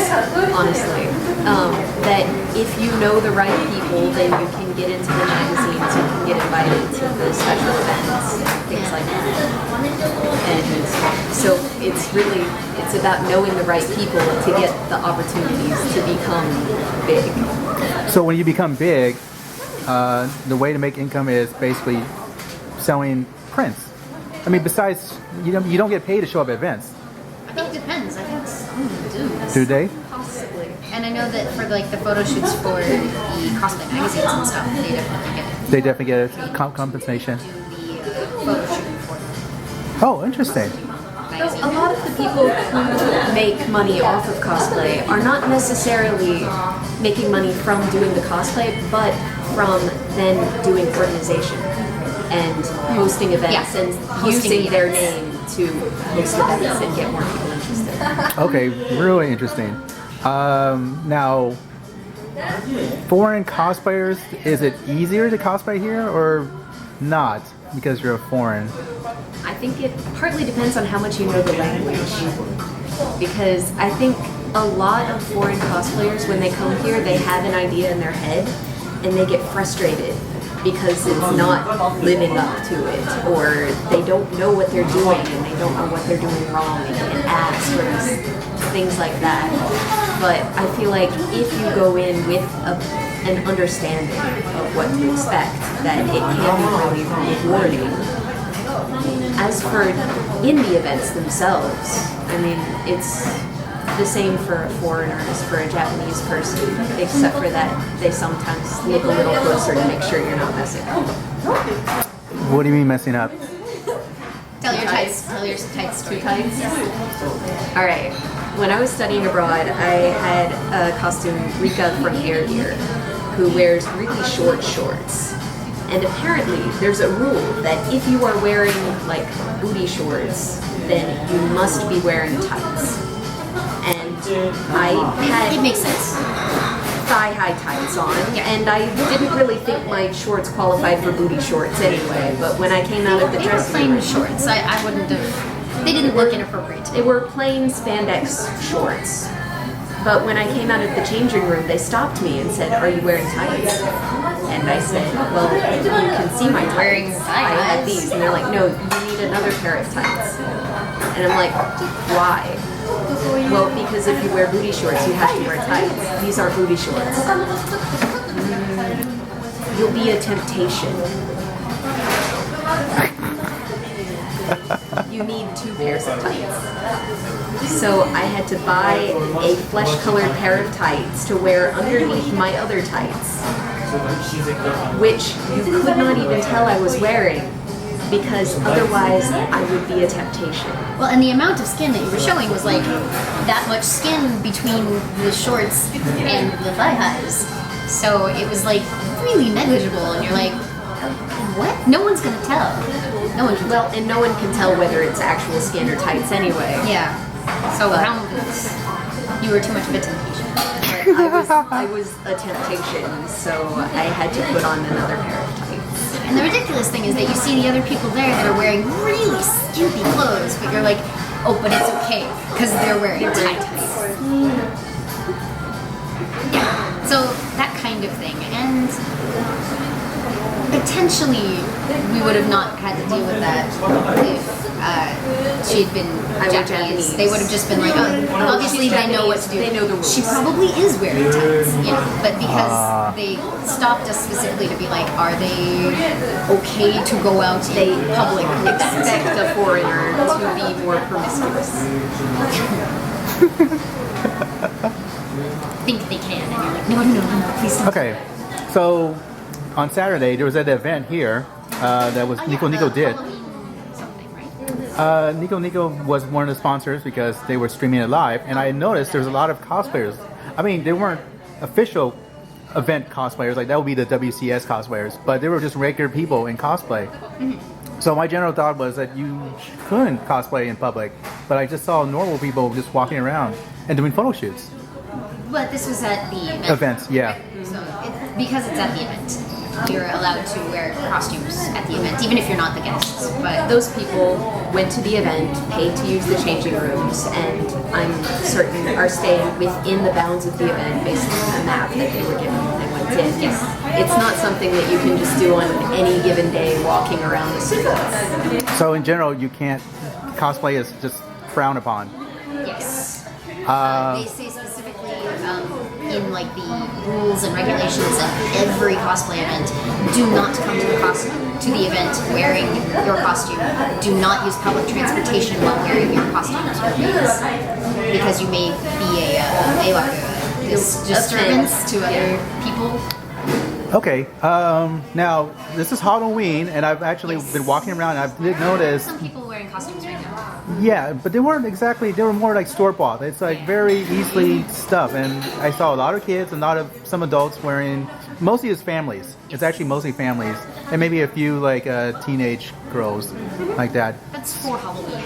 honestly. That if you know the right people, then you can get into the magazines, you can get invited to the special events, things like that. And so it's about knowing the right people to get the opportunities to become big. So when you become big, the way to make income is basically selling prints. I mean, besides, you don't get paid to show up at events. I think it depends. I think some do. Do they? Possibly. And I know that for like the photo shoots for the cosplay magazines and stuff, they definitely get They definitely get a compensation. the photo shoot for Oh, interesting. So magazine. a lot of the people who make money off of cosplay are not necessarily making money from doing the cosplay, but from then doing organization and hosting events Yeah, and hosting using their events. name to host events and get more people interested. Okay, really interesting. Now, foreign cosplayers, is it easier to cosplay here or not because you're a foreign? I think it partly depends on how much you know the language. Because I think a lot of foreign cosplayers, when they come here, they have an idea in their head and they get frustrated because it's not living up to it, or they don't know what they're doing and they don't know what they're doing wrong and can't ask or things like that. But I feel like if you go in with an understanding of what to expect, that it can be really rewarding. As for indie events themselves, I mean, it's the same for a foreigner as for a Japanese person, except for that they sometimes look a little closer to make sure you're not messing up. What do you mean messing up? Tell your tights story. All right. When I was studying abroad, I had a costume Rika from Air Gear, who wears really short shorts. And apparently, there's a rule that if you are wearing like booty shorts, then you must be wearing tights. And I had It makes sense. thigh-high tights on, and I didn't really think my shorts qualified for booty shorts anyway. But when I came out of the They were dressing plain room, shorts. I wouldn't have. They didn't look inappropriate to they me. were plain spandex shorts. But when I came out of the changing room, they stopped me and said, "Are you wearing tights?" And I said, "Well, you can see my Wearing tights. I had tights." these." And they're like, "No, you need another pair of tights." And I'm like, "Why?" Well, because if you wear booty shorts, you have to wear tights. These are booty shorts. You'll be a temptation. You need 2 pairs of tights. So I had to buy a flesh-colored pair of tights to wear underneath my other tights, which you could not even tell I was wearing, because otherwise I would be a temptation. Well, and the amount of skin that you were showing was like that much skin between the shorts and the thigh highs. So it was like really negligible, and you're like, what? No one's gonna tell. No one can Well, and no one can tell whether it's actual skin or tights anyway. Yeah. So you were too much of a temptation. I was a temptation, so I had to put on another pair of tights. And the ridiculous thing is that you see the other people there that are wearing really skimpy clothes, but you're like, oh, but it's okay because they're wearing tights. Yeah. So that kind of thing, and potentially we would have not had to deal with that if she had been Japanese. They would have just been like, oh, obviously they know what to do. They know the rules. She probably is wearing tights, you know. But because they stopped us specifically to be like, are they okay to go out in public? Expect a foreigner to be more promiscuous. Think they can, and you're like, no, please don't. Okay, so on Saturday there was an event here that was Nico Nico did. Halloween something, right? Nico Nico was one of the sponsors because they were streaming it live, and I noticed there was a lot of cosplayers. I mean, they weren't official event cosplayers, like that would be the WCS cosplayers, but they were just regular people in cosplay. Mm-hmm. So my general thought was that you couldn't cosplay in public, but I just saw normal people just walking around and doing photo shoots. But this was at the event. Events, yeah. So because it's at the event, you're allowed to wear costumes at the event, even if you're not the guests. But those people went to the event, paid to use the changing rooms, and I'm certain are staying within the bounds of the event based on a map that they were given when they went in. Yes. It's not something that you can just do on any given day walking around the streets. So in general, you can't, cosplay is just frowned upon. Yes. They say specifically in like the rules and regulations of every cosplay event, do not come to the event wearing your costume. Do not use public transportation while wearing your costume, because you may be a disturbance to other people. Okay, now this is Halloween, and I've actually been walking around, and I did notice. Some people wearing costumes right now. Yeah, but they weren't exactly, they were more like store-bought. It's like very easily stuff, and I saw a lot of kids and some adults wearing, mostly it's families. It's actually mostly families, and maybe a few like teenage girls like that. That's for Halloween.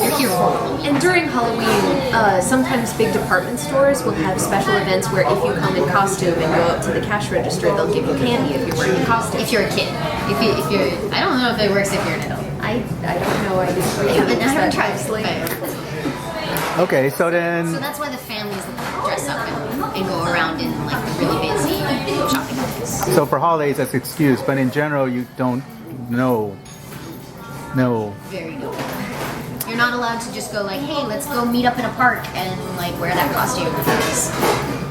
You're here for Halloween. And during Halloween, sometimes big department stores will have special events where if you come in costume and go up to the cash register, they'll give you candy if you're wearing a costume. If you're a kid. If you're, I don't know if it works if you're an adult. I don't know. I haven't tried it. Okay, so then. So that's why the families dress up and go around in like really fancy go shopping with this. So for holidays, that's excuse, but in general, you don't know. No. Very good. You're not allowed to just go like, hey, let's go meet up in a park and like wear that costume because,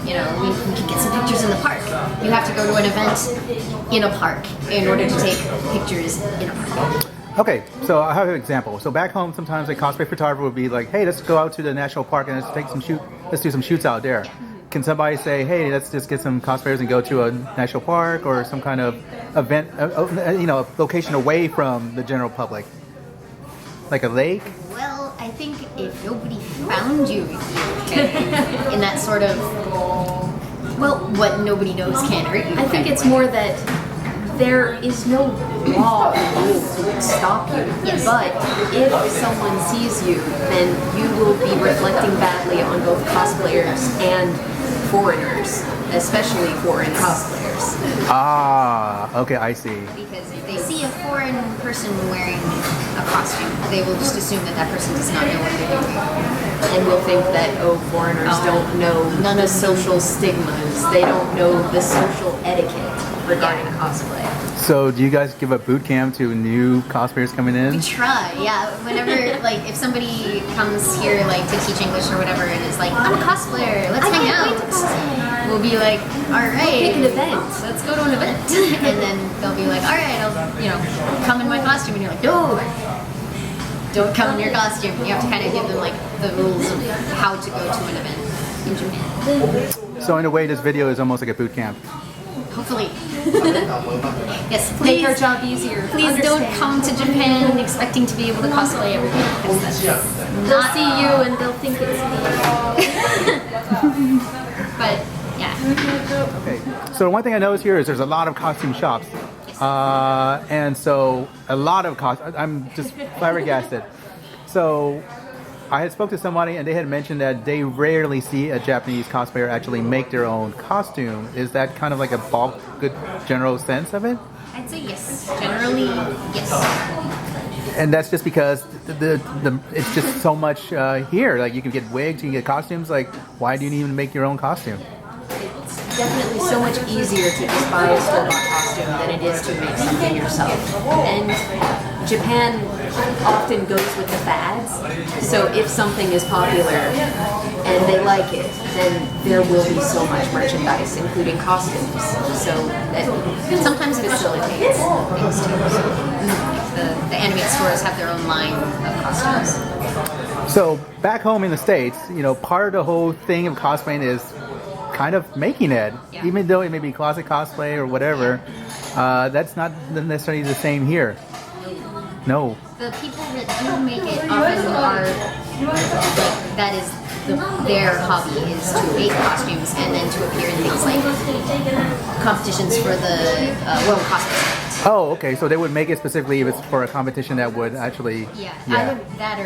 you know, we can get some pictures in the park. You have to go to an event in a park in order to take pictures in a park. Okay, so I have an example. So back home, sometimes a cosplay photographer would be like, "Hey, let's go out to the national park and let's do some shoots out there." Can somebody say, "Hey, let's just get some cosplayers and go to a national park or some kind of event, a location away from the general public, like a lake?" Well, I think if nobody found you, you can, in that sort of, well, what nobody knows can't hurt you. I think it's more that there is no law or rule to stop you. Yes. But if someone sees you, then you will be reflecting badly on both cosplayers and foreigners, especially foreign cosplayers. Ah, okay, I see. Because if they see a foreign person wearing a costume, they will just assume that that person does not know what they're doing. And will think that, foreigners don't know none of social stigmas. They don't know the social etiquette regarding cosplay. So do you guys give a boot camp to new cosplayers coming in? We try, yeah. Whenever, like, if somebody comes here, like, to teach English or whatever, and is like, I'm a cosplayer, let's hang out. We'll be like, all right, Pick an event. let's go to an event. And then they'll be like, all right, I'll, come in my costume. And you're like, no, don't come in your costume. You have to kind of give them, like, the rules of how to go to an event in Japan. So in a way, this video is almost like a boot camp. Hopefully. Yes, Make our please. job easier. Please don't come to Japan expecting to be able to cosplay every day. Because that's just They'll not see you and they'll think it's me. But yeah, Okay. So one thing I noticed here is there's a lot of costume shops. And so a lot of I'm just flabbergasted. So I had spoke to somebody and they had mentioned that they rarely see a Japanese cosplayer actually make their own costume. Is that kind of like a bulk, good general sense of it? I'd say yes. Generally, yes. And that's just because the it's just so much here. Like you can get wigs, you can get costumes. Like why do you even make your own costume? It's definitely so much easier to just buy a store-bought costume than it is to make something yourself. And Japan often goes with the fads. So if something is popular and they like it, then there will be so much merchandise, including costumes. So that Sometimes it facilitates things too. Like the Animate stores have their own line of costumes. So back home in the States, part of the whole thing of cosplaying is kind of making it. Yeah. Even though it may be closet cosplay or whatever, that's not necessarily the same here. No. The people that do make it often are, like, that is their hobby is to make costumes and then to appear in things like competitions for the World Cosplay. Oh, okay. So they would make it specifically if it's for a competition that would actually. Yeah, either that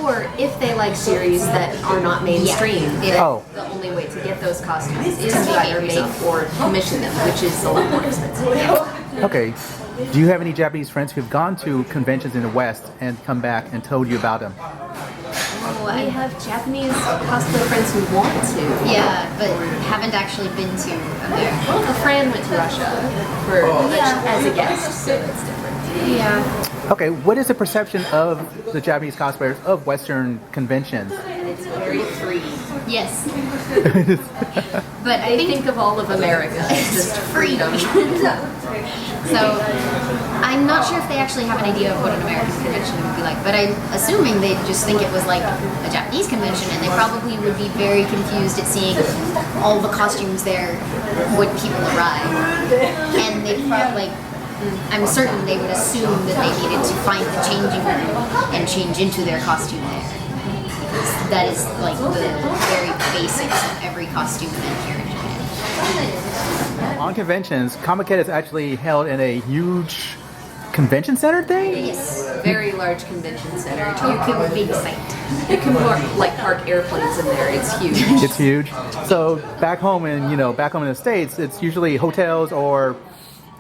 or if they like series that are not mainstream, Yeah. then Oh. the only way to get those costumes is to either make or commission them, which is a lot more expensive. Okay. Do you have any Japanese friends who've gone to conventions in the West and come back and told you about them? Oh, I have Japanese cosplay friends who want to. yeah, but haven't actually been to America. A friend went to Russia as a guest, so it's different. Yeah. Okay. What is the perception of the Japanese cosplayers of Western conventions? It's very free. Yes. But I They think think of all of America as just freedom. so. I'm not sure if they actually have an idea of what an American convention would be like, but I'm assuming they just think it was like a Japanese convention, and they probably would be very confused at seeing all the costumes there when people arrive. And they probably, I'm certain they would assume that they needed to find the changing room and change into their costume there. Because that is like the very basics of every costume event here in Japan. On conventions, Comic-Con is actually held in a huge convention center thing? Yes. Very large convention center. You can big site. You can park airplanes in there. It's huge. It's huge. So back home in the States, it's usually hotels or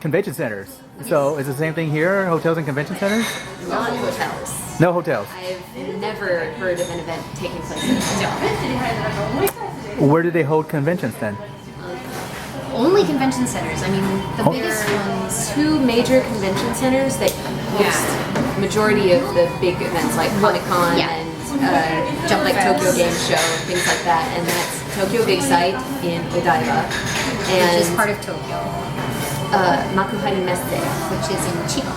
convention centers. So is it the same thing here? Hotels and convention centers? Not hotels. No hotels. I've never heard of an event taking place in a hotel. Where do they hold conventions then? Only convention centers. I mean, the biggest ones. 2 major convention centers that host majority of the big events like Comic-Con and Jump like Fest. Tokyo Game Show and things like that. And that's Tokyo Big Sight in Odaiba. And Which is part of Tokyo, Makuhari Messe. which is in Chiba.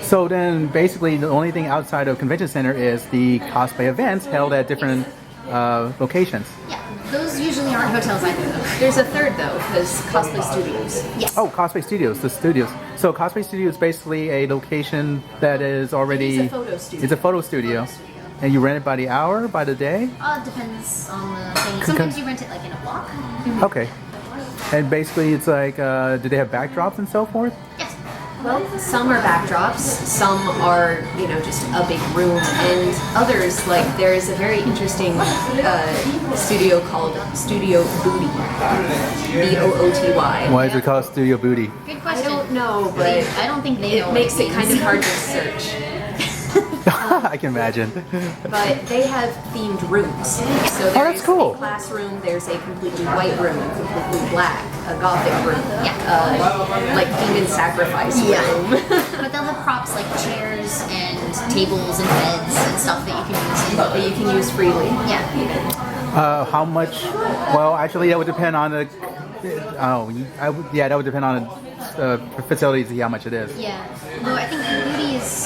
So then, basically, the only thing outside of convention center is the cosplay events held at different locations. Yeah, those usually aren't hotels either, though. There's a third though, because Cosplay Studios. Yes. Oh, cosplay studios, the studios. So cosplay studio is basically a location that is already. It's a photo studio. It's a photo studio, and you rent it by the hour, by the day. Depends on the thing. Sometimes you rent it like in a block. Okay. And basically, it's like, do they have backdrops and so forth? Yes. Well, some are backdrops, some are, just a big room, and others, like, there's a very interesting studio called Studio Booty. B-O-O-T-Y. Why is it called Studio Booty? Good I question. don't know, but I don't think they know. it makes what it kind of means. hard to search. I can imagine. But they have themed rooms. So Oh, that's cool. a classroom, there's a completely white room, completely black, a gothic room, like demon sacrifice room. But they'll have props like chairs and tables and beds and stuff that you can use. that you can use freely. Yeah. How much? Well, actually, that would depend on the. That would depend on the facility to see how much it is. Yeah. No, I think booty is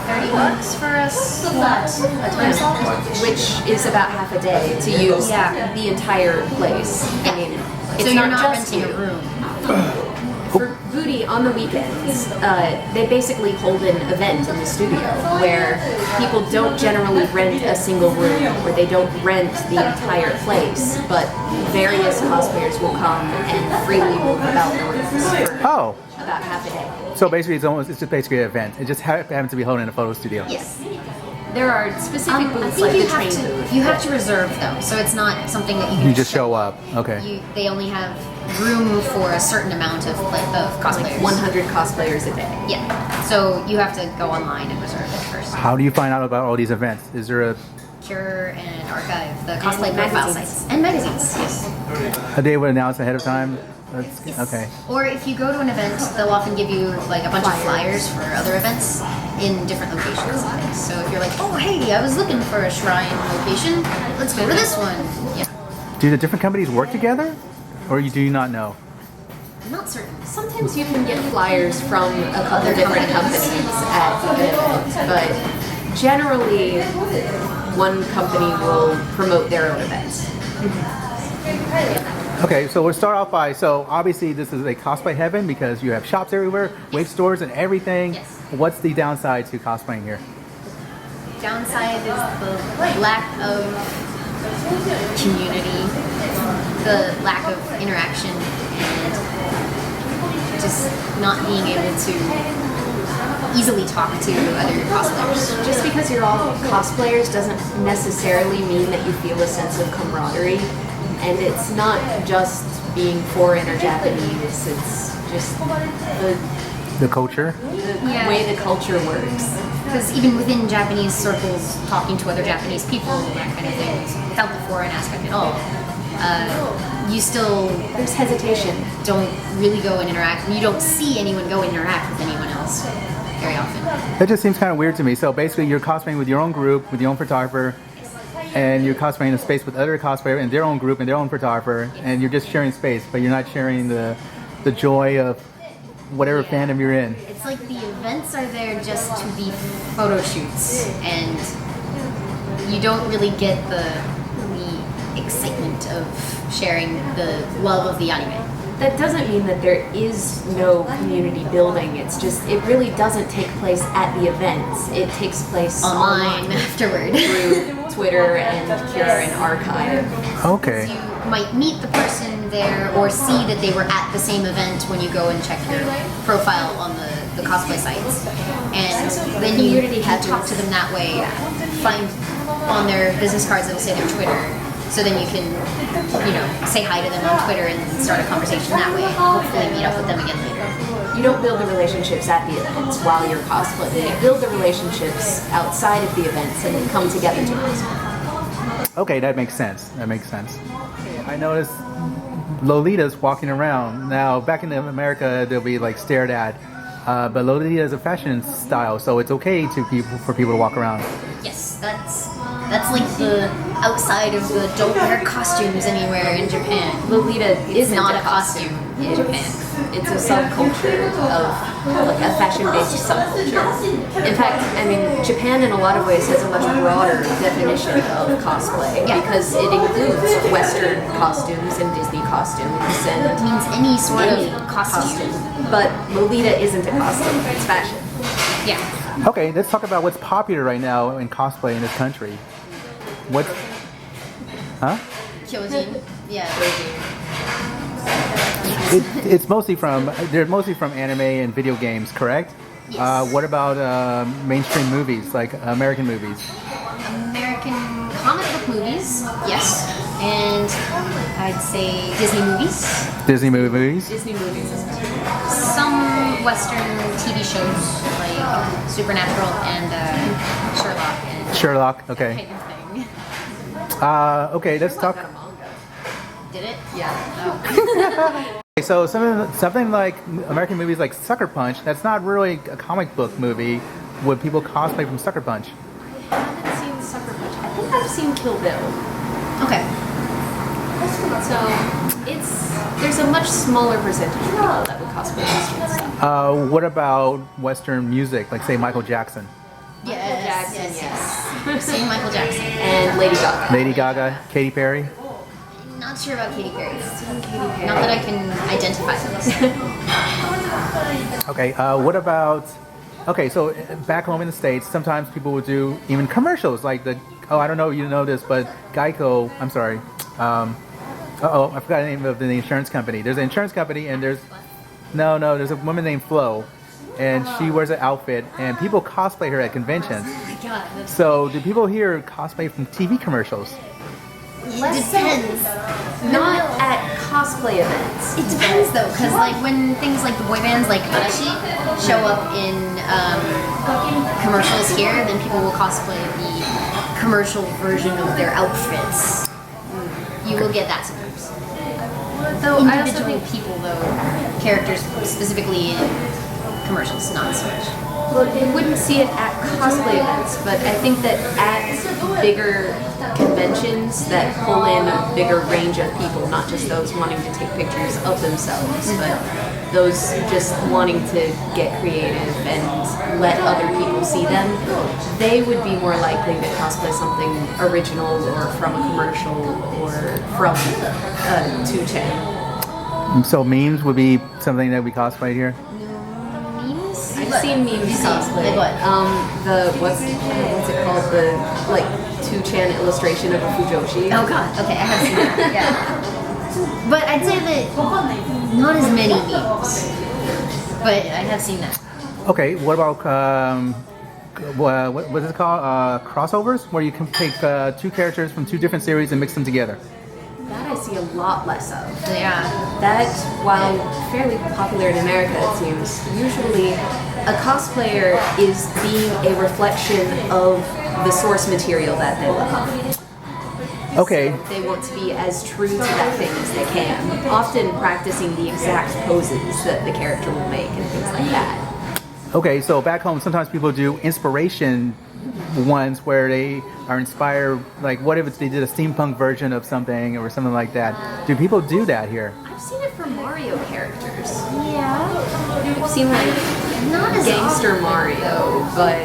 $30 for us. A time slot. Which is about half a day to use the entire place. I mean, it's So you're not just renting you. a room. For Booty on the weekends, they basically hold an event in the studio where people don't generally rent a single room or they don't rent the entire place, but various cosplayers will come and freely move about the rooms for Oh, about half a day. so basically, it's just basically an event. It just happens to be held in a photo studio. Yes. There are specific I booths think like you the have train to. booth. You have to reserve though, so it's not something that you can You just show up. Okay. They only have room for a certain amount of cosplayers. 100 cosplayers a day. Yeah. So you have to go online and reserve it first. How do you find out about all these events? Is there a Cure and archive the cosplay And profile magazines. sites and magazines. Yes. they would announce ahead of time? That's, okay. Or if you go to an event, they'll often give you like a bunch of flyers for other events in different locations. So if you're like, oh hey, I was looking for a shrine location, let's go to this one. Yeah. Do the different companies work together, or do you not know? I'm not certain. Sometimes you can get flyers from a couple of different companies at an event, but generally one company will promote their own events. Okay, so we'll start off by, so obviously this is a cosplay heaven because you have shops everywhere, wave stores and everything. Yes. What's the downside to cosplaying here? Downside is the lack of community, the lack of interaction, and just not being able to easily talk to other cosplayers. Just because you're all cosplayers doesn't necessarily mean that you feel a sense of camaraderie. And it's not just being foreign or Japanese, it's just The culture? Yeah. way the culture works. Because even within Japanese circles, talking to other Japanese people, that kind of thing, without the foreign aspect at all, you still There's hesitation. don't really go and interact. You don't see anyone go and interact with anyone else very often. That just seems kind of weird to me. So basically you're cosplaying with your own group, with your own photographer, and you're cosplaying in a space with other cosplayers in their own group and their own photographer, and you're just sharing space, but you're not sharing the joy of whatever fandom you're in. It's like the events are there just to be photo shoots, and you don't really get the excitement of sharing the love of the anime. That doesn't mean that there is no community building. It's just, it really doesn't take place at the events. It takes place Online afterward. through Twitter and Cure and Archive. Okay. You might meet the person there or see that they were at the same event when you go and check your profile on the cosplay sites. And then you talk to them that way, find on their business cards it'll say their Twitter. So then you can, say hi to them on Twitter and start a conversation that way. Hopefully meet up with them again later. You don't build the relationships at the events while you're cosplaying. You build the relationships outside of the events and then come together to cosplay. Okay, that makes sense. That makes sense. I noticed Lolitas walking around. Now, back in America, they'll be like stared at. But Lolita is a fashion style, so it's okay for people to walk around. Yes, that's like the outside of the don't wear costumes anywhere in Japan. Lolita is Not a costume in Japan. It's a subculture of like a fashion-based subculture. In fact, I mean, Japan in a lot of ways has a much broader definition of cosplay because it includes Western costumes and Disney costumes and It means any sort of costume. But Lolita isn't a costume; it's fashion. Yeah. Okay, let's talk about what's popular right now in cosplay in this country. What? Huh? Kyojin. Yeah. It's mostly from anime and video games, correct? Yes. What about mainstream movies, like American movies? American comic book movies, yes. And I'd say Disney movies. Disney movies? Disney movies, especially. Some Western TV shows like Supernatural and Sherlock. And Sherlock, okay. kind of thing. Okay, let's talk. Got a manga. Did it? Yeah. Oh. Okay, so something like American movies like Sucker Punch, that's not really a comic book movie. Would people cosplay from Sucker Punch? I haven't seen Sucker Punch. I think I've seen Kill Bill. Okay. So there's a much smaller percentage of people that would cosplay Western stuff. What about Western music, like say Michael Jackson? Yes, Jackson, yes. Same Michael Jackson. And Lady Gaga. Lady Gaga, Katy Perry? Not sure about Katy Perry. Not that I can identify with. Okay, what about... Okay, so back home in the States, sometimes people would do even commercials, like I don't know if you know this, but Geico, I'm sorry. I forgot the name of the insurance company. There's an insurance company and there's a woman named Flo. And she wears an outfit, and people cosplay her at conventions. Oh my god. So, do people here cosplay from TV commercials? It depends. Not at cosplay events. It depends though, because like when things like the boy bands like Higashi show up in commercials here, then people will cosplay the commercial version of their outfits. You will get that sometimes. Though I also Individual think people though, characters specifically in commercials, not so much. well, you wouldn't see it at cosplay events, but I think that at bigger conventions that pull in a bigger range of people, not just those wanting to take pictures of themselves, but those just wanting to get creative and let other people see them, they would be more likely to cosplay something original or from a commercial or from 2chain. So, memes would be something that we cosplay here? Memes? I've seen memes cosplay. Like what? What's it called? The like 2chan illustration of a Fujoshi. Oh god, okay, I have seen that. Yeah. But I'd say that not as many memes. But I have seen that. Okay, what about what is it called? Crossovers, where you can take two characters from two different series and mix them together. That I see a lot less of. Yeah. That, while fairly popular in America, it seems, usually a cosplayer is being a reflection of the source material that they love. Okay. So they want to be as true to that thing as they can, often practicing the exact poses that the character will make and things like that. Okay, so back home, sometimes people do inspiration ones where they are inspired, like what if they did a steampunk version of something or something like that. Do people do that here? I've seen it for Mario characters. Yeah. I've seen like Not as Gangster often. Mario, but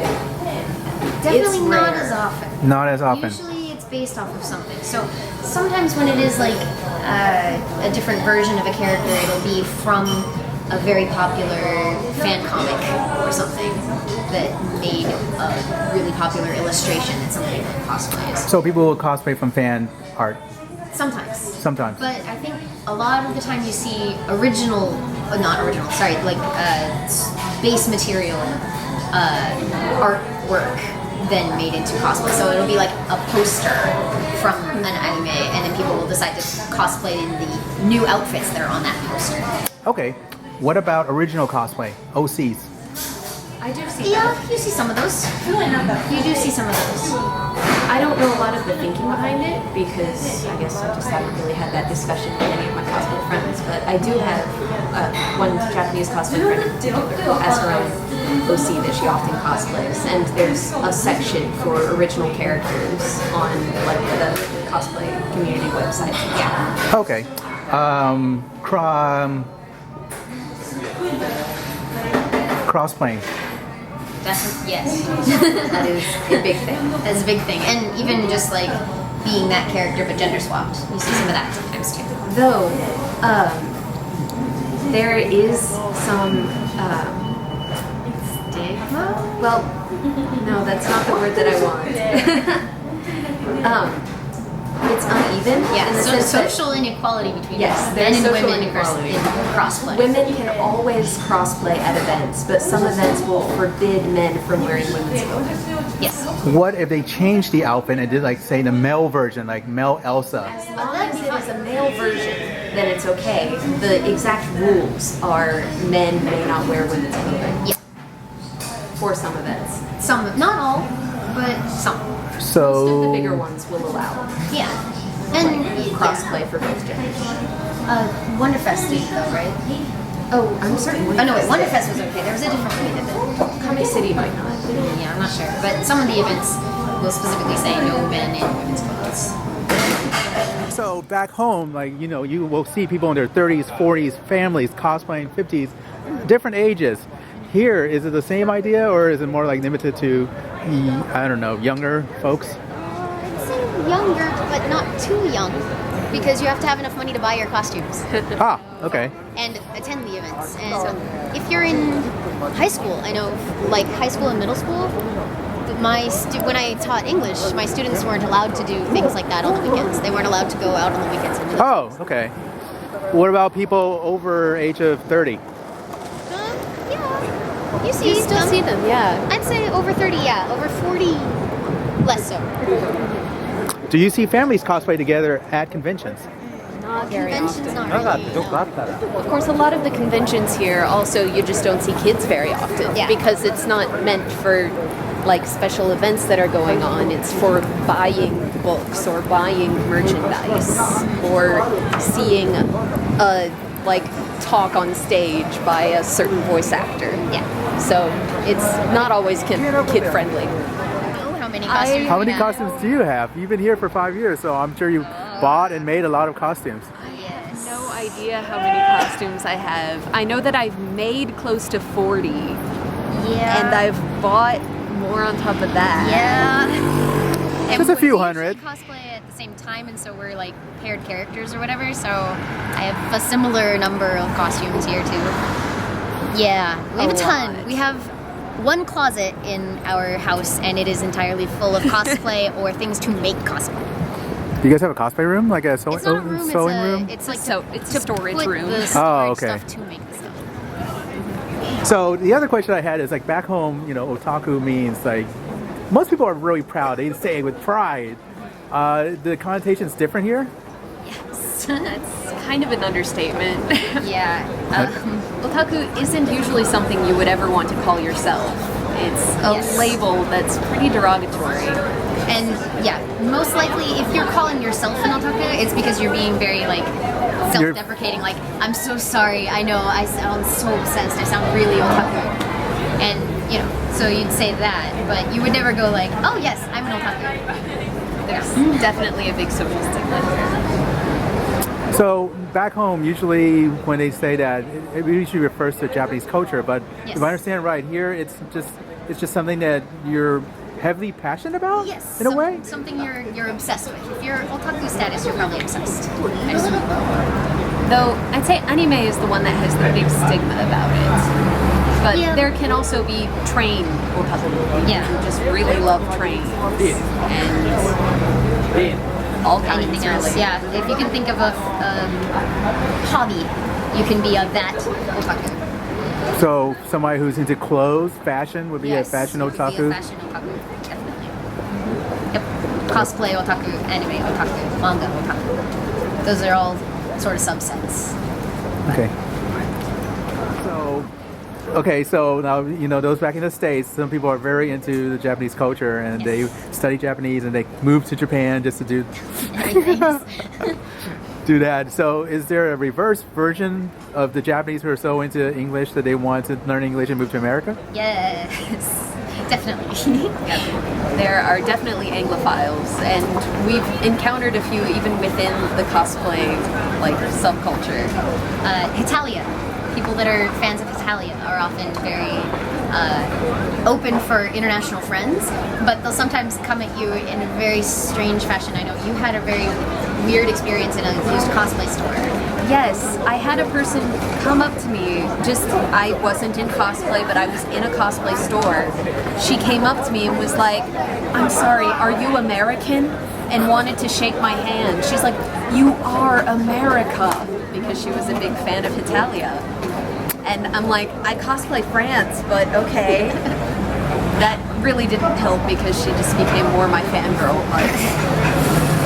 Definitely it's not rare. as often. Not as often. Usually it's based off of something. So sometimes when it is like a different version of a character, it'll be from a very popular fan comic or something that made a really popular illustration and somebody cosplays. So people will cosplay from fan art Sometimes. sometimes. But I think a lot of the time you see base material artwork then made into cosplay. So it'll be like a poster from an anime, and then people will decide to cosplay in the new outfits that are on that poster. Okay, what about original cosplay? OCs. I do see Yeah, that. you see some of those. You do see some of those. I I don't know a lot of the thinking behind it because I guess I just haven't really had that discussion with any of my cosplay friends. But I do have one Japanese cosplay friend in particular who has her own OC that she often cosplays, and there's a section for original characters on like the cosplay community website. Yeah. Okay. Crossplaying. Yes. That is a big thing. That's a big thing. And even just like being that character but gender swapped. You see some of that sometimes too. Though, there is some stigma. Well, no, that's not the word that I want. It's uneven. Yeah, in the so sense that social inequality between Yes, men there's and social women inequality. in crossplay. women can always crossplay at events, but some events will forbid men from wearing women's clothing. Yes. What if they changed the outfit and did like say the male version, like male Elsa? As long as it is a male version, then it's okay. The exact rules are men may not wear women's clothing. Yeah. For some events. Some, not all, but some. Most of So the bigger ones will allow Yeah. And crossplay for both genders. Wonderfest did though, right? Oh, I'm certain. Oh no, wait, Wonderfest was okay. There was a different way that did Comic City might not. it. Yeah, I'm not sure. But some of the events will specifically say no men in women's clothes. So back home, like, you know, you will see people in their 30s, 40s, families cosplaying, 50s, different ages. Here, is it the same idea, or is it more like limited to, I don't know, younger folks? I'd say younger, but not too young, because you have to have enough money to buy your costumes Ah, okay. and attend the events. And if you're in high school, I know, like high school and middle school, when I taught English, my students weren't allowed to do things like that on the weekends. They weren't allowed to go out on the weekends. And do Oh, okay. What about people over age of 30? yeah, you see You still them. see them, yeah. I'd say over 30, yeah. Over 40, less so. Do you see families cosplay together at conventions? Not very Conventions, often. not really. Of course, a lot of the conventions here also you just don't see kids very often Yeah. because it's not meant for like special events that are going on. It's for buying books or buying merchandise or seeing a like talk on stage by a certain voice actor. Yeah. So it's not always kid friendly. Oh, how many costumes? How many we have. costumes do you have? You've been here for 5 years, so I'm sure you bought and made a lot of costumes. Yes. No idea how many costumes I have. I know that I've made close to 40 Yeah. and I've bought more on top of that. Yeah. And Just a few we hundred. usually cosplay at the same time, and so we're like paired characters or whatever. So I have a similar number of costumes here too. Yeah, we have a ton. lot. We have one closet in our house, and it is entirely full of cosplay or things to make cosplay. Do you guys have a cosplay room? Like a It's not a room. sewing it's a, room? It's like So it's a storage put room. The storage Oh, okay. stuff to make the stuff. So the other question I had is like back home, you know, otaku means like most people are really proud. They say it with pride. The connotation's different here. Yes. That's kind of an understatement. Yeah. Otaku isn't usually something you would ever want to call yourself. It's a Yes. label that's pretty derogatory. And yeah, most likely if you're calling yourself an otaku, it's because you're being very like self-deprecating. Like, I'm so sorry. I know I sound so obsessed. I sound really otaku. And you know, so you'd say that, but you would never go like, oh yes, I'm an otaku. There's definitely a big social stigma here. So back home, usually when they say that, it usually refers to Japanese culture. But Yes. if I understand right, here it's just something that you're heavily passionate about. Yes. In a way. Something you're obsessed with. If you're otaku status, you're probably obsessed. I just Though I'd say anime is the one that has the big stigma about it. But Yeah. there can also be train otaku people Yeah. who just really love trains and all kinds anything else. really. Yeah. If you can think of a hobby, you can be a that otaku. So somebody who's into clothes, fashion would be Yes, a fashion you could otaku. Be a fashion otaku, definitely. Yep. Cosplay otaku, anime otaku, manga otaku. Those are all sort of subsets. Okay. So Okay, so now those back in the States, some people are very into the Japanese culture and they study Japanese and they move to Japan just to do do that. So is there a reverse version of the Japanese who are so into English that they want to learn English and move to America? Yes, definitely. There are definitely Anglophiles, and we've encountered a few even within the cosplay subculture. Hitalia. People that are fans of Hitalia are often very open for international friends, but they'll sometimes come at you in a very strange fashion. I know you had a very weird experience in a used cosplay store. Yes, I had a person come up to me, I wasn't in cosplay, but I was in a cosplay store. She came up to me and was like, "I'm sorry, are you American?" and wanted to shake my hand. She's like, "You are America," because she was a big fan of Hitalia. And I'm like, "I cosplay France, but okay." That really didn't help because she just became more my fangirl, but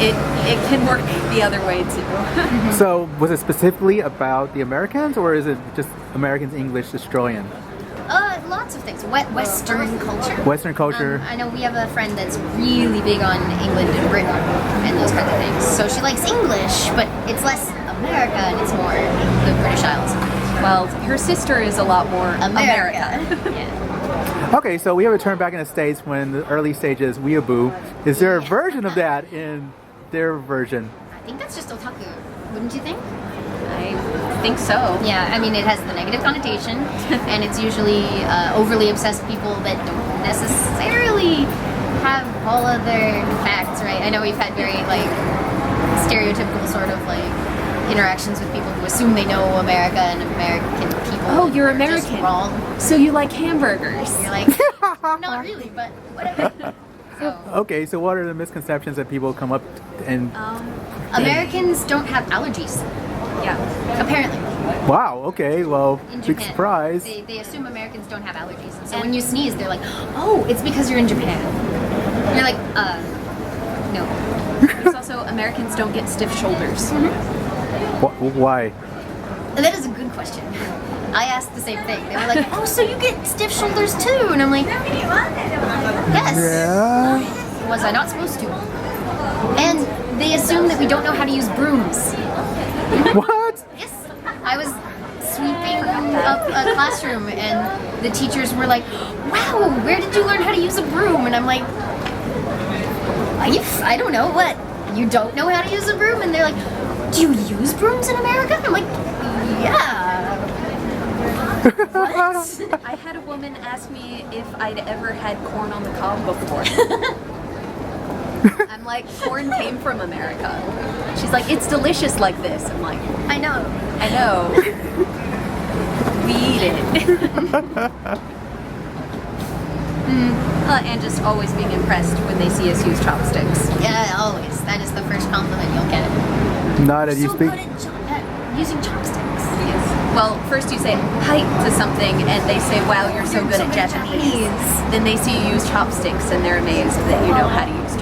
it can work the other way too. So was it specifically about the Americans or is it just Americans English destroying? Lots of things. Western culture. Western culture. I know we have a friend that's really big on England and Britain and those kinds of things. So she likes English, but it's less America and it's more the British Isles. Well, her sister is a lot more America. Yeah. Okay, so we have a term back in the States when the early stages, weeaboo. Is there a version of that in their version? I think that's just otaku, wouldn't you think? I think so. Yeah, I mean, it has the negative connotation, and it's usually overly obsessed people that don't necessarily have all of their facts, right? I know we've had very, stereotypical sort of, interactions with people who assume they know America and American people. Oh, you're are just American. wrong. So you like hamburgers? You're like, not really, but whatever. So, Okay, so what are the misconceptions that people come up and... Americans don't have allergies, Yeah. apparently. Wow, okay, well, In big Japan, surprise. They assume Americans don't have allergies. And so when you sneeze, they're like, "Oh, it's because you're in Japan." And you're like, no. There's also Americans don't get stiff shoulders. Why? That is a good question. I asked the same thing. They were like, "Oh, so you get stiff shoulders too?" And I'm like, "Yes." Yeah. Was I not supposed to? And they assume that we don't know how to use brooms. What? Yes. I was sweeping up a classroom and the teachers were like, "Wow, where did you learn how to use a broom?" And I'm like, I don't know, what? You don't know how to use a broom? And they're like, "Do you use brooms in America?" I'm like, "Yeah." What? I had a woman ask me if I'd ever had corn on the cob before. I'm like, corn came from America. She's like, "It's delicious like this." I'm like, I know. "I know." We eat it. And just always being impressed when they see us use chopsticks. Yeah, always. That is the first compliment you'll get. Not that you So speak... good at using chopsticks. Yes. Well, first you say hi to something and they say, "Wow, you're so good at Japanese." Then they see you use chopsticks and they're amazed that you know how to use